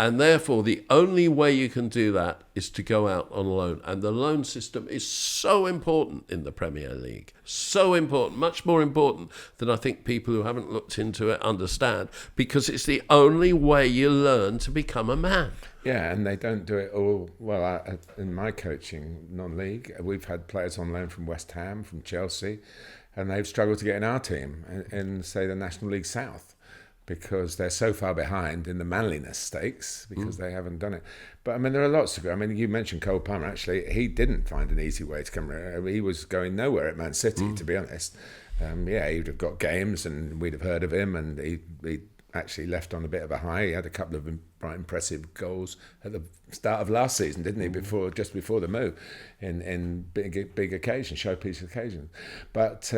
S1: And therefore, the only way you can do that is to go out on loan. And the loan system is so important in the Premier League. So important, much more important than I think people who haven't looked into it understand, because it's the only way you learn to become a man.
S2: Yeah, and they don't do it all. Well, in my coaching non-league, we've had players on loan from West Ham, from Chelsea, and they've struggled to get in our team in say, the National League South, because they're so far behind in the manliness stakes because they haven't done it. But I mean, there are lots to go. I mean, you mentioned Cole Palmer. Actually, he didn't find an easy way to come around. He was going nowhere at Man City, to be honest. He'd have got games and we'd have heard of him, and he actually left on a bit of a high. He had a couple of quite impressive goals at the start of last season, didn't he? Just before the move, in big occasions, showpiece occasions. But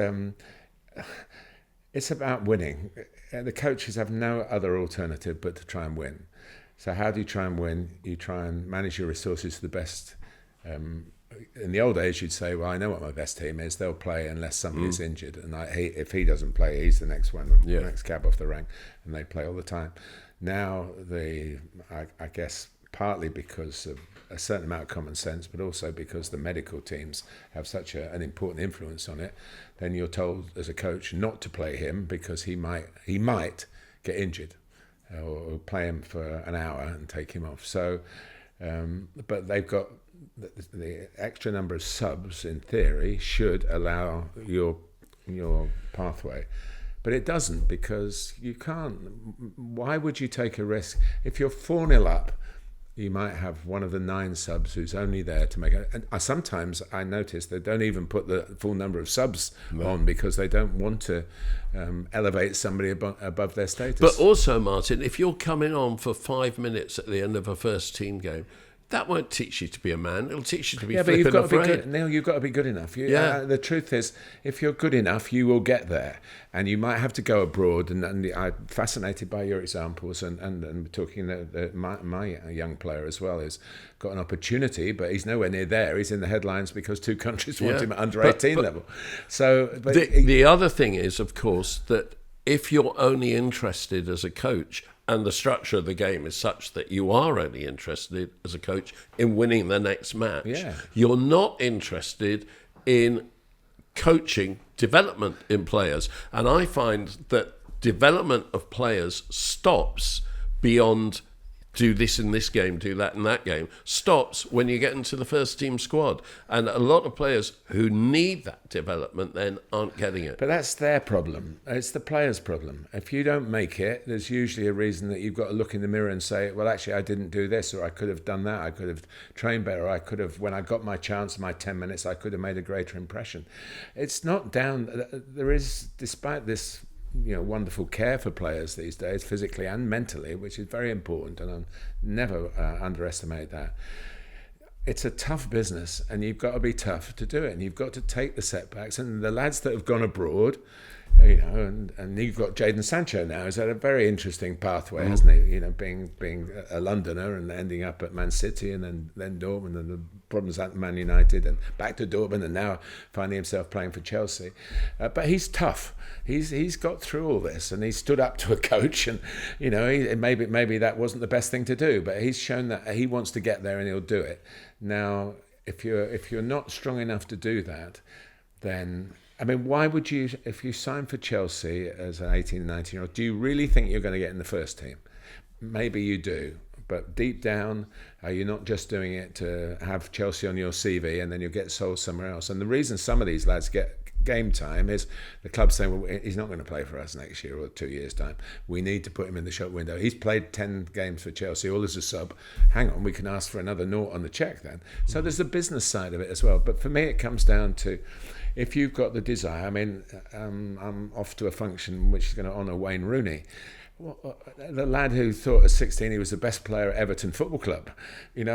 S2: it's about winning. The coaches have no other alternative but to try and win. So how do you try and win? You try and manage your resources to the best. In the old days, you'd say, well, I know what my best team is. They'll play unless somebody is injured. And if he doesn't play, he's the next one, the next cab off the rank. And they play all the time. Now, I guess, partly because of a certain amount of common sense, but also because the medical teams have such an important influence on it, then you're told as a coach not to play him because he might get injured, or play him for an hour and take him off. So, but they've got the extra number of subs, in theory, should allow your pathway. But it doesn't, because you can't. Why would you take a risk? If you're 4-0 up, you might have one of the 9 subs who's only there to make it. And sometimes I notice they don't even put the full number of subs on because they don't want to elevate somebody above their status.
S1: But also, Martin, if you're coming on for 5 minutes at the end of a first team game, that won't teach you to be a man. It'll teach you to be flipping afraid.
S2: But you've got to be good. Neil, you've got to be good enough. The truth is, if you're good enough, you will get there. And you might have to go abroad. And I'm fascinated by your examples. And talking my young player as well has got an opportunity, but he's nowhere near there. He's in the headlines because 2 countries want him at under 18 level. So,
S1: the other thing is, of course, that if you're only interested as a coach, and the structure of the game is such that you are only interested as a coach in winning the next match, you're not interested in coaching development in players. And I find that development of players stops beyond do this in this game, do that in that game, stops when you get into the first team squad. And a lot of players who need that development then aren't getting it.
S2: But that's their problem. It's the player's problem. If you don't make it, there's usually a reason that you've got to look in the mirror and say, well, actually, I didn't do this, or I could have done that, I could have trained better, I could have, when I got my chance, my 10 minutes, I could have made a greater impression. It's not down, there is, despite this wonderful care for players these days, physically and mentally, which is very important, and I'll never underestimate that. It's a tough business, and you've got to be tough to do it, and you've got to take the setbacks. And the lads that have gone abroad, and you've got Jadon Sancho now. He's had a very interesting pathway, hasn't he? Being a Londoner and ending up at Man City and then Dortmund and the problems at Man United and back to Dortmund and now finding himself playing for Chelsea. But he's tough. He's got through all this and he stood up to a coach and maybe that wasn't the best thing to do, but he's shown that he wants to get there and he'll do it. Now, if you're not strong enough to do that, then why would you, if you sign for Chelsea as an 18, 19-year-old, do you really think you're going to get in the first team? Maybe you do, but deep down, are you not just doing it to have Chelsea on your CV and then you'll get sold somewhere else? And the reason some of these lads get game time is the club saying, well, he's not going to play for us next year or 2 years' time. We need to put him in the shop window. He's played 10 games for Chelsea, all as a sub. Hang on, we can ask for another naught on the cheque then. So there's the business side of it as well. But for me, it comes down to, if you've got the desire, I'm off to a function which is going to honour Wayne Rooney. Well, the lad who thought at 16 he was the best player at Everton Football Club, it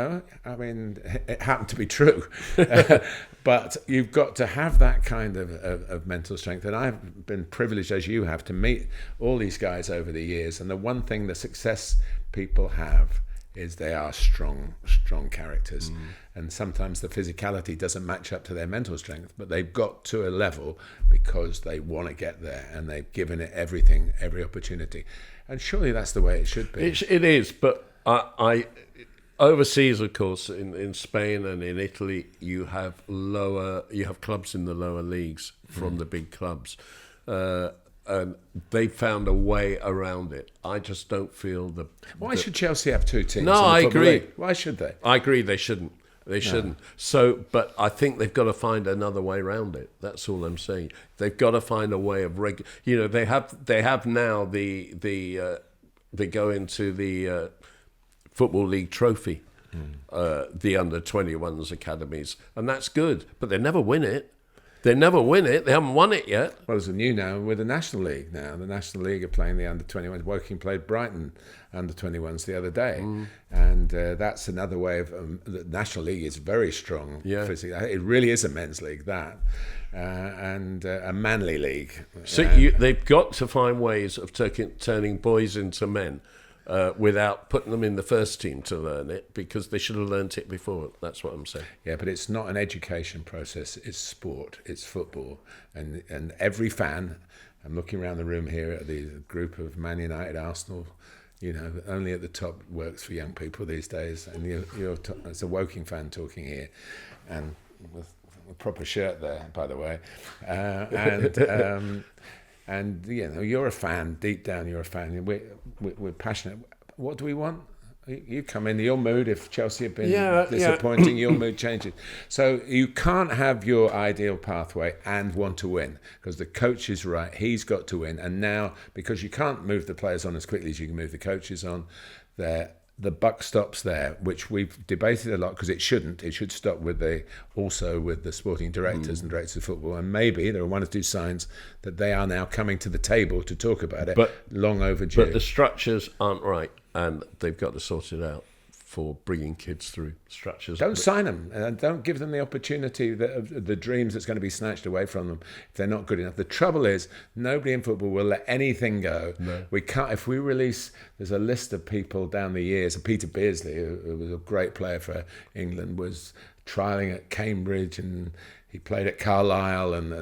S2: happened to be true. But you've got to have that kind of mental strength. And I've been privileged, as you have, to meet all these guys over the years. And the one thing the success people have is they are strong characters. And sometimes the physicality doesn't match up to their mental strength, but they've got to a level because they want to get there and they've given it everything, every opportunity. And surely that's the way it should be.
S1: It is, but I overseas, of course, in Spain and in Italy, you have clubs in the lower leagues from the big clubs. And they found a way around it. I just don't feel
S2: Why should Chelsea have two teams?
S1: No, I agree.
S2: League? Why should they?
S1: I agree. They shouldn't. They shouldn't. So, but I think they've got to find another way around it. That's all I'm saying. They've got to find a way of They have now they go into the Football League trophy, the under-21s academies, and that's good. But they never win it. They never win it. They haven't won it yet.
S2: Well, there's a new now with the National League now. The National League are playing the under-21s. Woking played Brighton under-21s the other day. And that's another way of... the National League is very strong.
S1: Yeah.
S2: Physically. It really is a men's league, that. And a manly league.
S1: So they've got to find ways of turning boys into men. Without putting them in the first team to learn it, because they should have learnt it before. That's what I'm saying.
S2: Yeah, but it's not an education process. It's sport. It's football. And every fan, I'm looking around the room here at the group of Man United, Arsenal, only at the top works for young people these days. And you're it's a Woking fan talking here, and with a proper shirt there, by the way. And you're a fan. Deep down, you're a fan. We're passionate. What do we want? You come in your mood. If Chelsea have been disappointing, your mood changes. So you can't have your ideal pathway and want to win, because the coach is right. He's got to win. And now, because you can't move the players on as quickly as you can move the coaches on, the buck stops there, which we've debated a lot, because it shouldn't. It should stop with the sporting directors and directors of football. And maybe there are one or two signs that they are now coming to the table to talk about it, but long overdue.
S1: But the structures aren't right, and they've got to sort it out for bringing kids through structures.
S2: Don't sign them, and don't give them the opportunity of the dreams that's going to be snatched away from them if they're not good enough. The trouble is, nobody in football will let anything go.
S1: No.
S2: We can't. If we release, there's a list of people down the years. Peter Beardsley, who was a great player for England, was trialling at Cambridge, and he played at Carlisle, and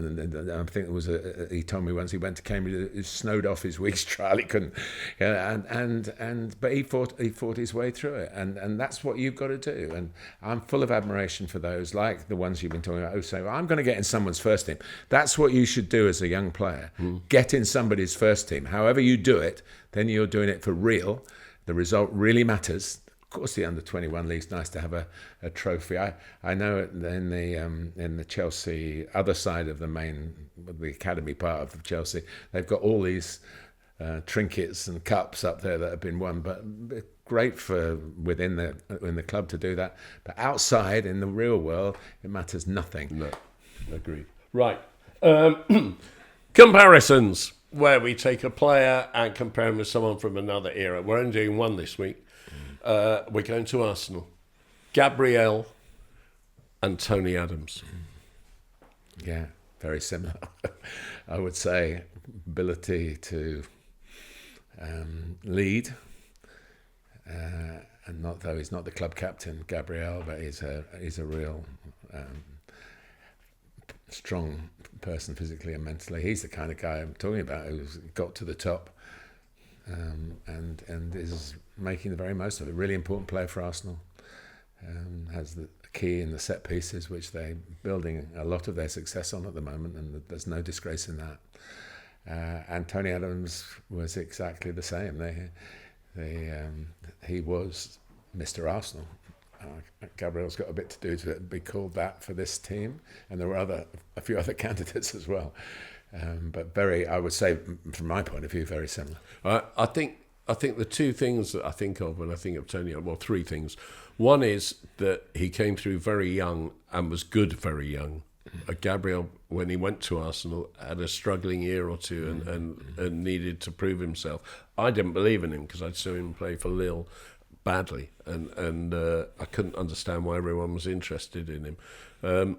S2: I think it was he told me once he went to Cambridge, it snowed off his week's trial. He couldn't, but he fought his way through it, and that's what you've got to do. And I'm full of admiration for those, like the ones you've been talking about, who say, well, I'm going to get in someone's first team. That's what you should do as a young player. Get in somebody's first team. However you do it, then you're doing it for real. The result really matters. Of course, the under-21 league's nice to have a trophy. I know in the Chelsea other side of the academy part of Chelsea, they've got all these trinkets and cups up there that have been won. But great for within the club to do that. But outside in the real world, it matters nothing.
S1: No, agreed. Right, comparisons, where we take a player and compare him with someone from another era. We're only doing one this week. We're going to Arsenal. Gabriel and Tony Adams.
S2: Yeah, very similar. I would say ability to lead, and not though he's not the club captain, Gabriel, but he's a real strong person physically and mentally. He's the kind of guy I'm talking about who's got to the top and is making the very most of it. Really important player for Arsenal. Has the key in the set pieces, which they're building a lot of their success on at the moment, and there's no disgrace in that. And Tony Adams was exactly the same. He was Mr. Arsenal. Gabriel's got a bit to do to be called that for this team, and there were a few other candidates as well. But I would say, from my point of view, very similar.
S1: I think the two things that I think of when I think of Tony, well, three things. One is that he came through very young and was good very young. Gabriel, when he went to Arsenal, had a struggling year or two and needed to prove himself. I didn't believe in him because I saw him play for Lille badly, and I couldn't understand why everyone was interested in him.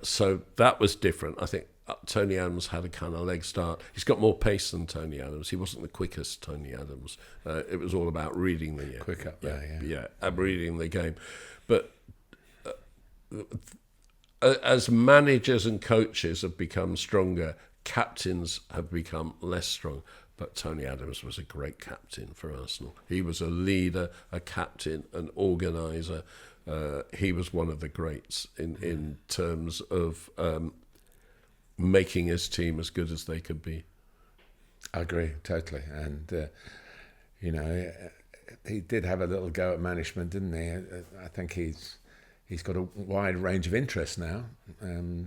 S1: So that was different. I think Tony Adams had a kind of leg start. He's got more pace than Tony Adams. He wasn't the quickest Tony Adams. It was all about reading the
S2: quick up there,
S1: and reading the game. But as managers and coaches have become stronger, captains have become less strong. But Tony Adams was a great captain for Arsenal. He was a leader, a captain, an organiser. He was one of the greats in terms of making his team as good as they could be.
S2: I agree, totally. And, he did have a little go at management, didn't he? I think he's got a wide range of interests now.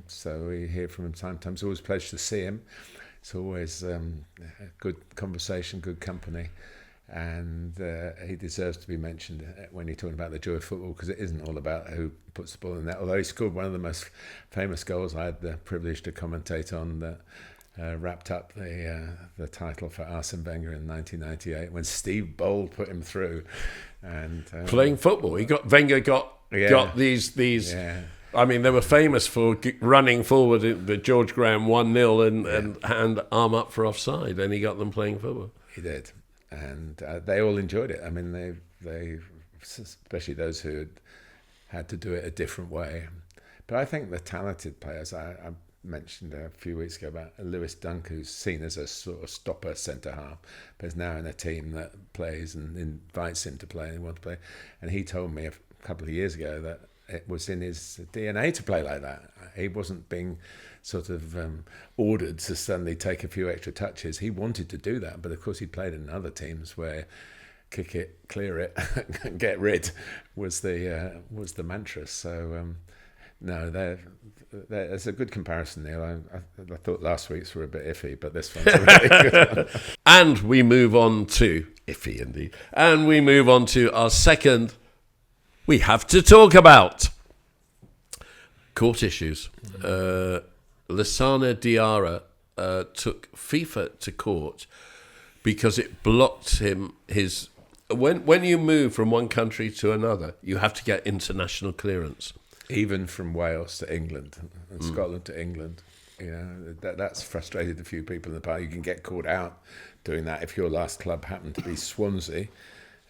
S2: So we hear from him time to time. It's always a pleasure to see him. It's always a good conversation, good company. And he deserves to be mentioned when you're talking about the joy of football, because it isn't all about who puts the ball in the net. Although he scored one of the most famous goals I had the privilege to commentate on that wrapped up the title for Arsene Wenger in 1998 when Steve Bold put him through. And
S1: playing football, Wenger got these.
S2: Yeah.
S1: I mean, they were famous for running forward the George Graham 1-0 and hand arm up for offside, and he got them playing football.
S2: He did. And they all enjoyed it. I mean, they especially those who had to do it a different way. But I think the talented players, I mentioned a few weeks ago about Lewis Dunk, who's seen as a sort of stopper centre-half, but is now in a team that plays and invites him to play and wants to play. And he told me a couple of years ago that it was in his DNA to play like that. He wasn't being sort of ordered to suddenly take a few extra touches. He wanted to do that, but of course he played in other teams where kick it, clear it, get rid was the mantra. So no, there's a good comparison, Neil. I thought last week's were a bit iffy, but this one's a really good one.
S1: And we move on to iffy indeed. And we move on to our second. We have to talk about court issues. Lassana Diarra took FIFA to court because it blocked him his. When you move from one country to another, you have to get international clearance.
S2: Even from Wales to England and Scotland to England, that's frustrated a few people in the past. You can get caught out doing that if your last club happened to be Swansea,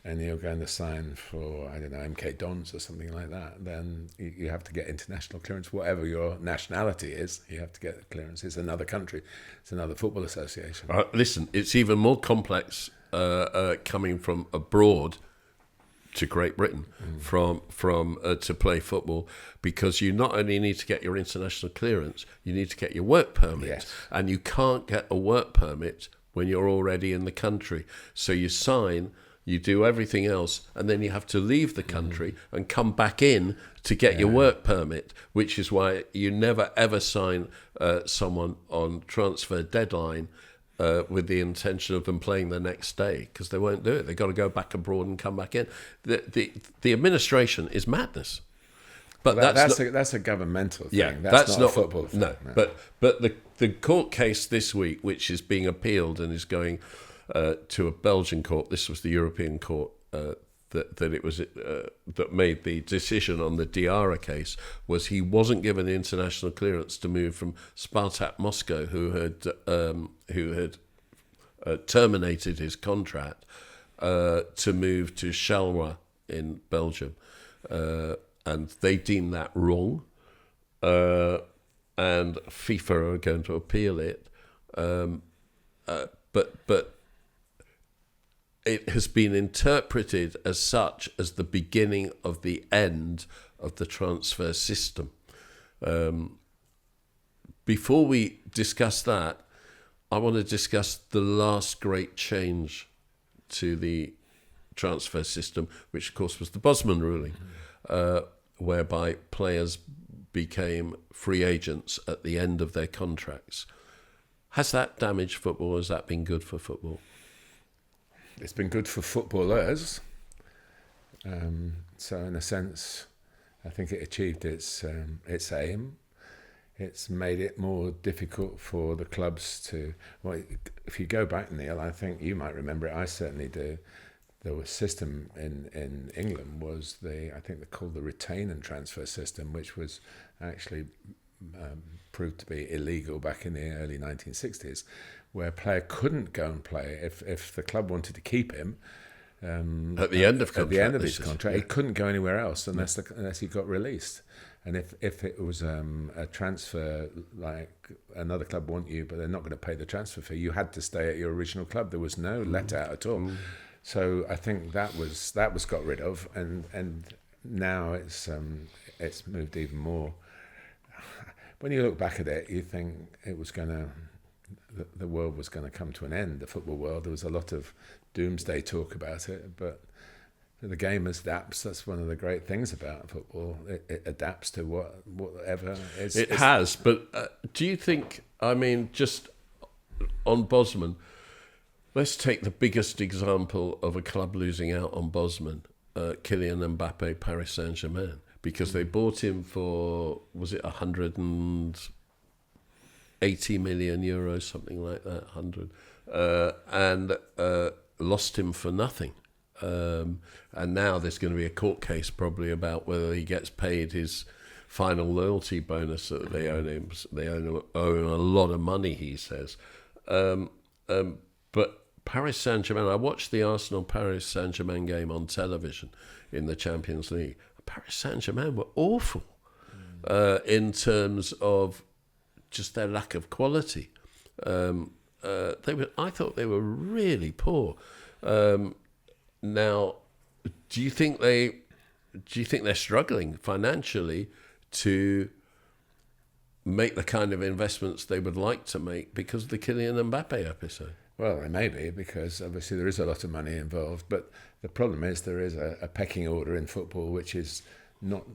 S2: and you're going to sign for, I don't know, MK Dons or something like that, then you have to get international clearance. Whatever your nationality is, you have to get clearance. It's another country. It's another football association.
S1: Listen, it's even more complex coming from abroad to Great Britain to play football, because you not only need to get your international clearance, you need to get your work permit.
S2: Yes.
S1: And you can't get a work permit when you're already in the country. So you sign, you do everything else, and then you have to leave the country and come back in to get your work permit, which is why you never ever sign someone on transfer deadline with the intention of them playing the next day, because they won't do it. They've got to go back abroad and come back in. The administration is madness. But
S2: well, that's a governmental thing.
S1: Yeah,
S2: that's not a football thing.
S1: No. But the court case this week, which is being appealed and is going to a Belgian court. This was the European court that made the decision on the Diarra case was he wasn't given international clearance to move from Spartak Moscow, who had terminated his contract, to move to Charleroi in Belgium, and they deemed that wrong, and FIFA are going to appeal it, but it has been interpreted as such as the beginning of the end of the transfer system. Before we discuss that, I want to discuss the last great change to the transfer system, which of course was the Bosman ruling, whereby players became free agents at the end of their contracts. Has that damaged football? Has that been good for football?
S2: It's been good for footballers. So in a sense, I think it achieved its aim. It's made it more difficult for the clubs to... Well, if you go back, Neil, I think you might remember it, I certainly do. The system in England was I think they called the retain and transfer system, which was actually proved to be illegal back in the early 1960s, where a player couldn't go and play if the club wanted to keep him.
S1: At the end of
S2: his contract, he couldn't go anywhere else unless he got released. And if it was a transfer, like another club want you, but they're not going to pay the transfer fee, you had to stay at your original club. There was no let out at all. So I think that was got rid of, and now it's moved even more. When you look back at it, you think it was the world was going to come to an end. The football world. There was a lot of doomsday talk about it, but the game adapts. That's one of the great things about football. It adapts to whatever is.
S1: It has, but do you think? I mean, just on Bosman, let's take the biggest example of a club losing out on Bosman, Kylian Mbappe, Paris Saint-Germain, because they bought him for, was it 180 million euros, something like that, 100, and lost him for nothing. And now there's going to be a court case probably about whether he gets paid his final loyalty bonus that they owe him. They owe him a lot of money, he says. But Paris Saint-Germain, I watched the Arsenal-Paris Saint-Germain game on television in the Champions League. Paris Saint-Germain were awful in terms of just their lack of quality. I thought they were really poor. Now, do you think they're struggling financially to make the kind of investments they would like to make because of the Kylian Mbappe episode?
S2: Well, it may be, because obviously there is a lot of money involved, but the problem is there is a pecking order in football which is not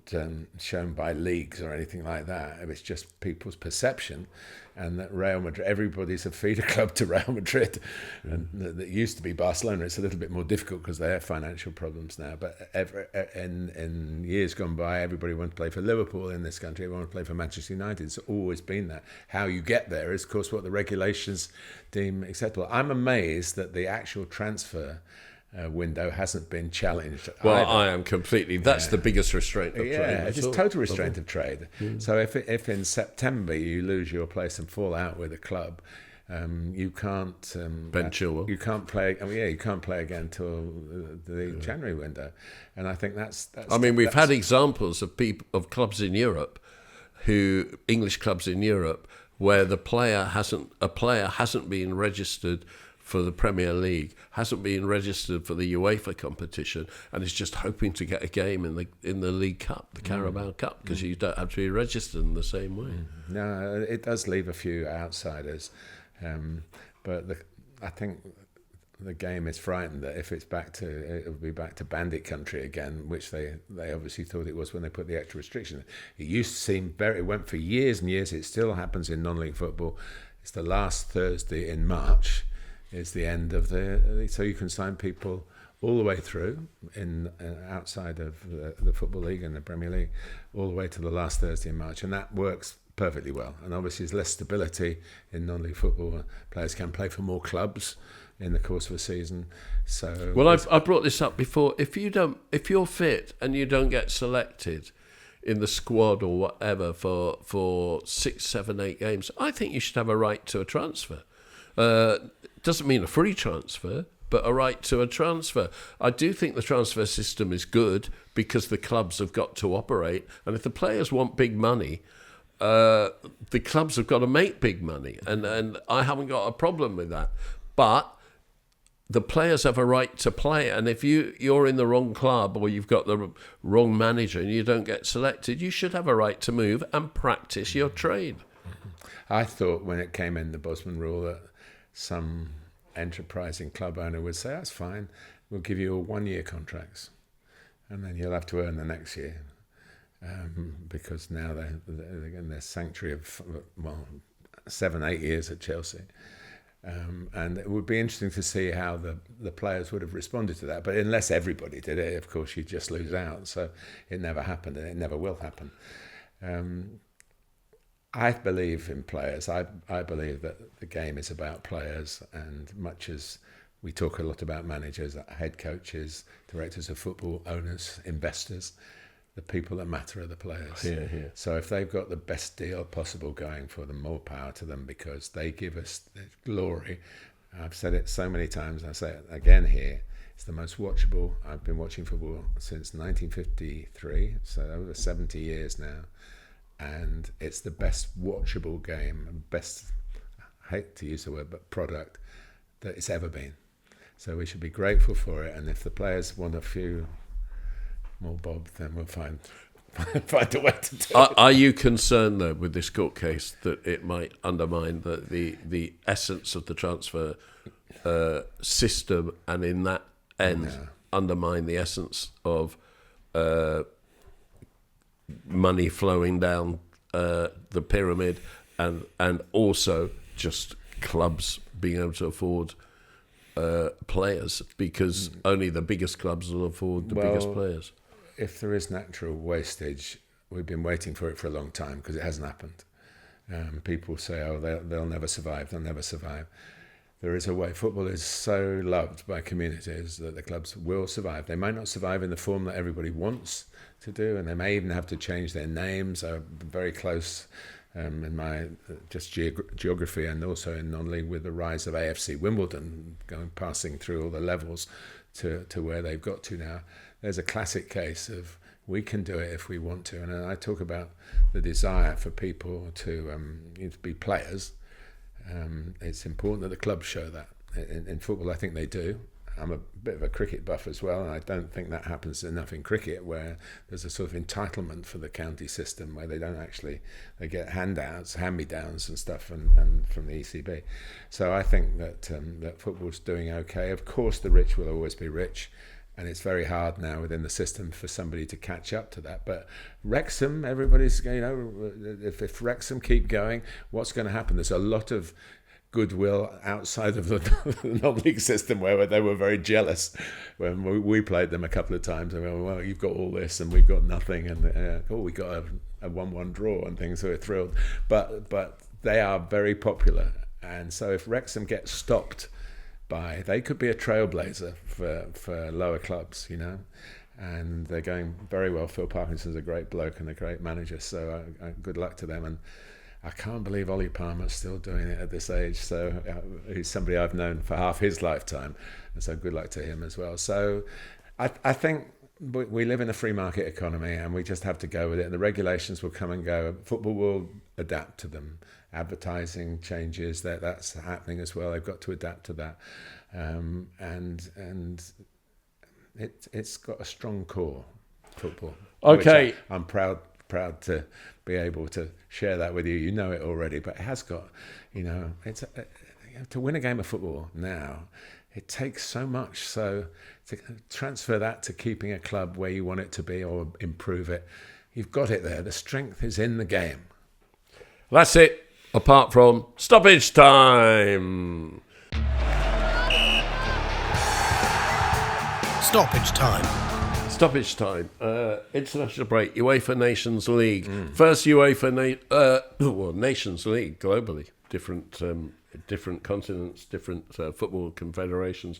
S2: shown by leagues or anything like that. It's just people's perception, and that Real Madrid, everybody's a feeder club to Real Madrid, and that used to be Barcelona. It's a little bit more difficult because they have financial problems now, but in years gone by, everybody wanted to play for Liverpool in this country, everyone wanted to play for Manchester United. It's always been that. How you get there is, of course, what the regulations deem acceptable. I'm amazed that the actual transfer window hasn't been challenged.
S1: Well,
S2: either.
S1: I am completely. That's the biggest restraint of trade.
S2: Yeah, it's total restraint of trade. So if in September you lose your place and fall out with a club, you can't
S1: Ben Chilwell.
S2: You can't play. You can't play again until the January window. And I think that's.
S1: I mean, we've had examples of clubs in Europe, English clubs in Europe, where a player hasn't been registered for the Premier League, hasn't been registered for the UEFA competition, and is just hoping to get a game in the League Cup, the Carabao Cup, because you don't have to be registered in the same way.
S2: No, it does leave a few outsiders, but I think the game is frightened that if it will be back to bandit country again, which they obviously thought it was when they put the extra restriction. It used to seem it went for years and years. It still happens in non-league football. It's the last Thursday in March. Is the end of so you can sign people all the way through outside of the Football League and the Premier League, all the way to the last Thursday in March, and that works perfectly well. And obviously there's less stability in non-league football. Players can play for more clubs. in the course of a season. So
S1: well, I brought this up before. If you're fit and you don't get selected in the squad or whatever for 6, 7, 8 games, I think you should have a right to a transfer. Doesn't mean a free transfer, but a right to a transfer. I do think the transfer system is good because the clubs have got to operate, and if the players want big money, the clubs have got to make big money, and I haven't got a problem with that. But the players have a right to play, and if you're in the wrong club or you've got the wrong manager and you don't get selected, you should have a right to move and practice your trade.
S2: I thought when it came in, the Bosman rule, that some enterprising club owner would say, that's fine, we'll give you all 1-year contracts and then you'll have to earn the next year, because now they're in their sanctuary of 7, 8 years at Chelsea. And it would be interesting to see how the players would have responded to that. But unless everybody did it, of course, you'd just lose out. So it never happened, and it never will happen. I believe in players. I believe that the game is about players, and much as we talk a lot about managers, head coaches, directors of football, owners, investors, the people that matter are the players.
S1: Yeah.
S2: So if they've got the best deal possible going for them, more power to them, because they give us the glory. I've said it so many times, and I say it again here. It's the most watchable. I've been watching football since 1953, so over 70 years now. And it's the best watchable game, best, I hate to use the word, but product that it's ever been. So we should be grateful for it. And if the players want a few more bob, then we'll find a way to do it.
S1: Are you concerned, though, with this court case that it might undermine the essence of the transfer system, and in that end undermine the essence of money flowing down the pyramid, and also just clubs being able to afford players, because only the biggest clubs will afford the biggest players?
S2: If there is natural wastage, we've been waiting for it for a long time because it hasn't happened. People say, oh, they'll never survive, they'll never survive. There is a way. Football is so loved by communities that the clubs will survive. They might not survive in the form that everybody wants to do, and they may even have to change their names. I'm very close in my just geography, and also in non-league, with the rise of AFC Wimbledon, passing through all the levels to where they've got to now. There's a classic case of we can do it if we want to. And I talk about the desire for people to be players. It's important that the clubs show that. In football, I think they do. I'm a bit of a cricket buff as well, and I don't think that happens enough in cricket, where there's a sort of entitlement for the county system where they don't actually, they get handouts, hand-me-downs and stuff and from the ECB. So I think that that football's doing okay. Of course, the rich will always be rich, and it's very hard now within the system for somebody to catch up to that. But Wrexham, everybody's, if Wrexham keep going, what's going to happen? There's a lot of goodwill outside of the non-league system where they were very jealous when we played them a couple of times. And we went, well, you've got all this and we've got nothing, and we got a 1-1 draw and things, so we're thrilled. But they are very popular, and so if Wrexham gets stopped, they could be a trailblazer for lower clubs, and they're going very well. Phil Parkinson's a great bloke and a great manager, so good luck to them. And I can't believe Ollie Palmer's still doing it at this age. So he's somebody I've known for half his lifetime, and so good luck to him as well. So I think we live in a free market economy, and we just have to go with it. And the regulations will come and go. Football will adapt to them. Advertising changes, that's happening as well. They've got to adapt to that, and it's got a strong core, football.
S1: Okay,
S2: I'm proud to be able to share that with you. You know it already, but it has got, it's to win a game of football now. It takes so much. So to transfer that to keeping a club where you want it to be or improve it, you've got it there. The strength is in the game.
S1: That's it. Apart from stoppage time.
S4: Stoppage time.
S1: Stoppage time. International break. UEFA Nations League. First UEFA Nations League globally. Different different continents, different football confederations.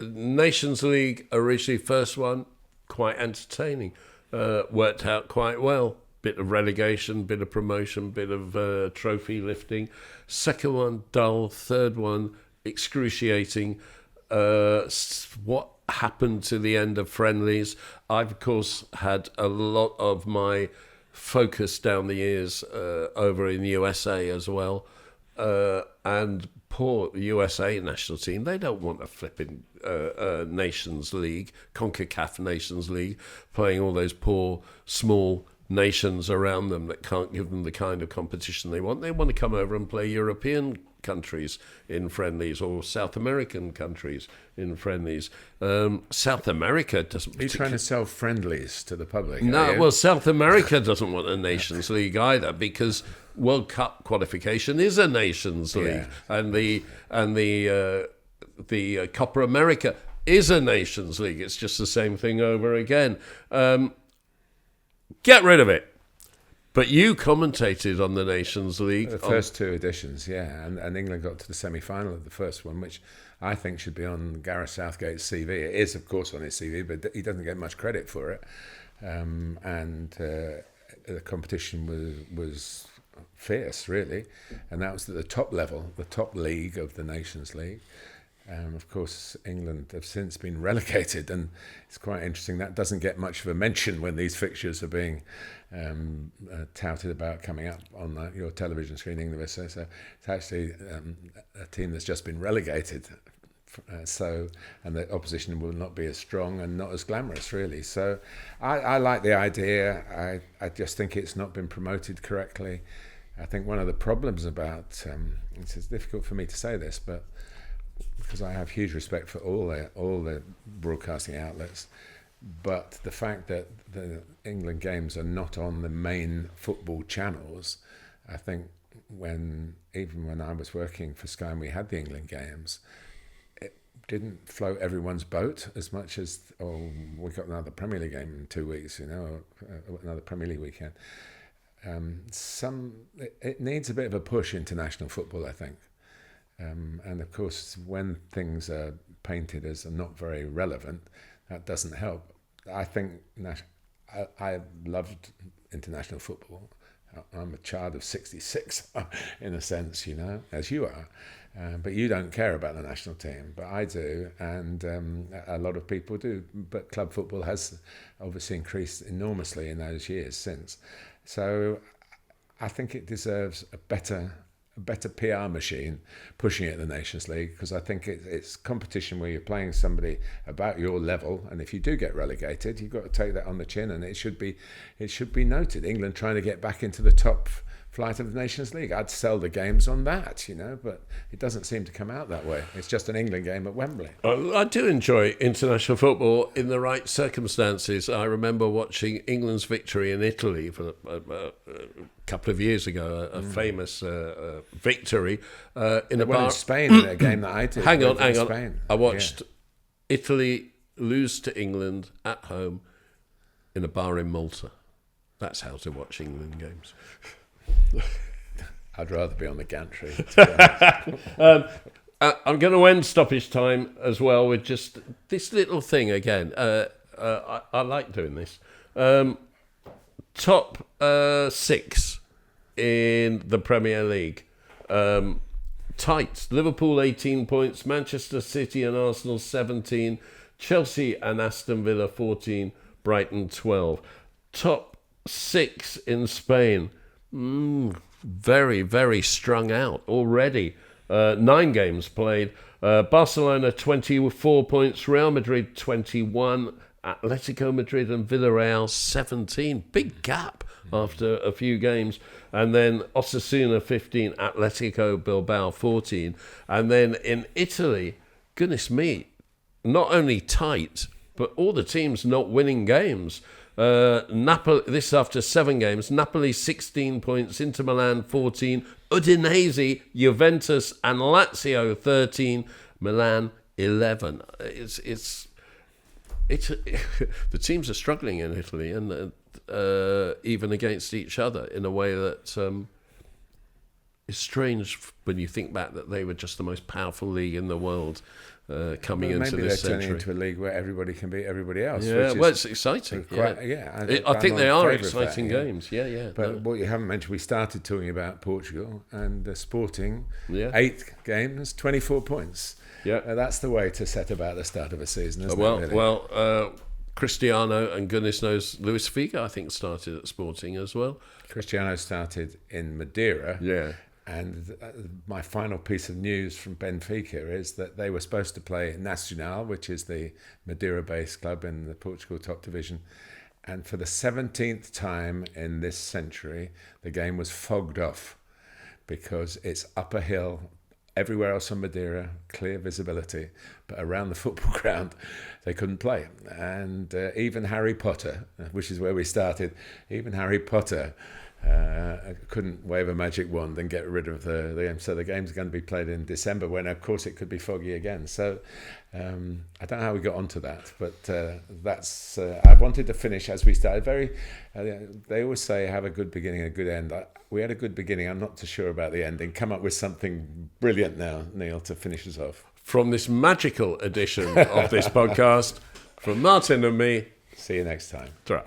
S1: Nations League, originally first one, quite entertaining. Worked out quite well. Bit of relegation, bit of promotion, bit of trophy lifting. Second one, dull. Third one, excruciating. What happened to the end of friendlies? I've, of course, had a lot of my focus down the years over in the USA as well. And poor USA national team, they don't want a flipping Nations League, CONCACAF Nations League, playing all those poor, small nations around them that can't give them the kind of competition they want. They want to come over and play European countries in friendlies or South American countries in friendlies. South America doesn't...
S2: Are you trying to sell friendlies to the public?
S1: No, well, South America doesn't want a Nations League either, because World Cup qualification is a Nations League, and the Copa America is a Nations League. It's just the same thing over again. Get rid of it. But you commentated on the Nations League.
S2: The first two editions, and England got to the semi-final of the first one, which I think should be on Gareth Southgate's CV. It is, of course, on his CV, but he doesn't get much credit for it. The competition was fierce, really, and that was at the top level, the top league of the Nations League. Of course, England have since been relegated, and it's quite interesting. That doesn't get much of a mention when these fixtures are being touted about coming up on your television screen, England versus. So it's actually a team that's just been relegated. And the opposition will not be as strong and not as glamorous, really. So I like the idea. I just think it's not been promoted correctly. I think one of the problems about it's difficult for me to say this, but because I have huge respect for all the broadcasting outlets, but the fact that the England games are not on the main football channels, I think even when I was working for Sky and we had the England games, it didn't float everyone's boat as much as, we got another Premier League game in 2 weeks, or another Premier League weekend. It needs a bit of a push international football, I think. And of course, when things are painted as not very relevant, that doesn't help. I think I loved international football. I'm a child of '66, in a sense, as you are. But you don't care about the national team, but I do, and a lot of people do. But club football has obviously increased enormously in those years since. So I think it deserves a better PR machine pushing it at the Nations League, because I think it's competition where you're playing somebody about your level, and if you do get relegated, you've got to take that on the chin, and it should be noted. England trying to get back into the top flight of the Nations League. I'd sell the games on that, but it doesn't seem to come out that way. It's just an England game at Wembley.
S1: I do enjoy international football in the right circumstances. I remember watching England's victory in Italy for a couple of years ago, a famous victory in a bar
S2: in Spain, in a game that I did.
S1: Hang on.
S2: Spain.
S1: I watched Italy lose to England at home in a bar in Malta. That's how to watch England games.
S2: I'd rather be on the Gantry.
S1: I'm going to end stoppage time as well with just this little thing again. I like doing this. Top 6 in the Premier League. Tight. Liverpool 18 points, Manchester City and Arsenal 17, Chelsea and Aston Villa 14, Brighton 12. Top 6 in Spain. Very, very strung out already. 9 games played. Barcelona 24 points, Real Madrid 21, Atletico Madrid and Villarreal 17. Big gap after a few games. And then Osasuna 15, Atletico Bilbao 14. And then in Italy, goodness me, not only tight, but all the teams not winning games. Napoli, this after 7 games, Napoli 16 points, Inter Milan 14, Udinese, Juventus and Lazio 13, Milan 11. It's the teams are struggling in Italy, and even against each other in a way that It's strange when you think back that they were just the most powerful league in the world coming into this century.
S2: Maybe they're turning into a league where everybody can beat everybody else.
S1: Yeah, well, it's exciting. I think they are exciting games. Yeah.
S2: But what you haven't mentioned, we started talking about Portugal and Sporting. 8 games, 24 points.
S1: Yeah,
S2: that's the way to set about the start of a season, isn't it? Really?
S1: Well, Cristiano and goodness knows Luis Figo, I think, started at Sporting as well.
S2: Cristiano started in Madeira.
S1: Yeah.
S2: And my final piece of news from Benfica is that they were supposed to play Nacional, which is the Madeira-based club in the Portugal top division. And for the 17th time in this century, the game was fogged off because it's up a hill. Everywhere else on Madeira, clear visibility, but around the football ground, they couldn't play. And even Harry Potter, which is where we started, even Harry Potter couldn't wave a magic wand and get rid of the game. So the game's going to be played in December, when of course it could be foggy again. So I don't know how we got onto that, but that's I wanted to finish as we started. They always say have a good beginning and a good end. We had a good beginning. I'm not too sure about the ending. Come up with something brilliant now, Neil, to finish us off.
S1: From this magical edition of this podcast, from Martin and me.
S2: See you next time.
S1: Ta-ra.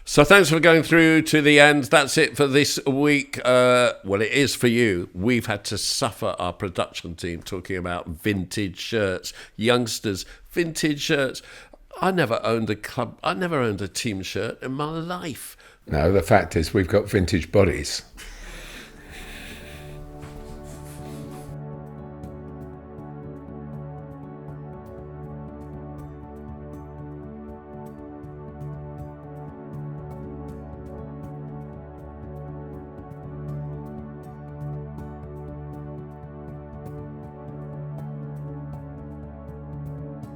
S1: So thanks for going through to the end. That's it for this week. Well, it is for you. We've had to suffer our production team talking about vintage shirts. Youngsters, vintage shirts. I never owned a team shirt in my life.
S2: No, the fact is we've got vintage bodies.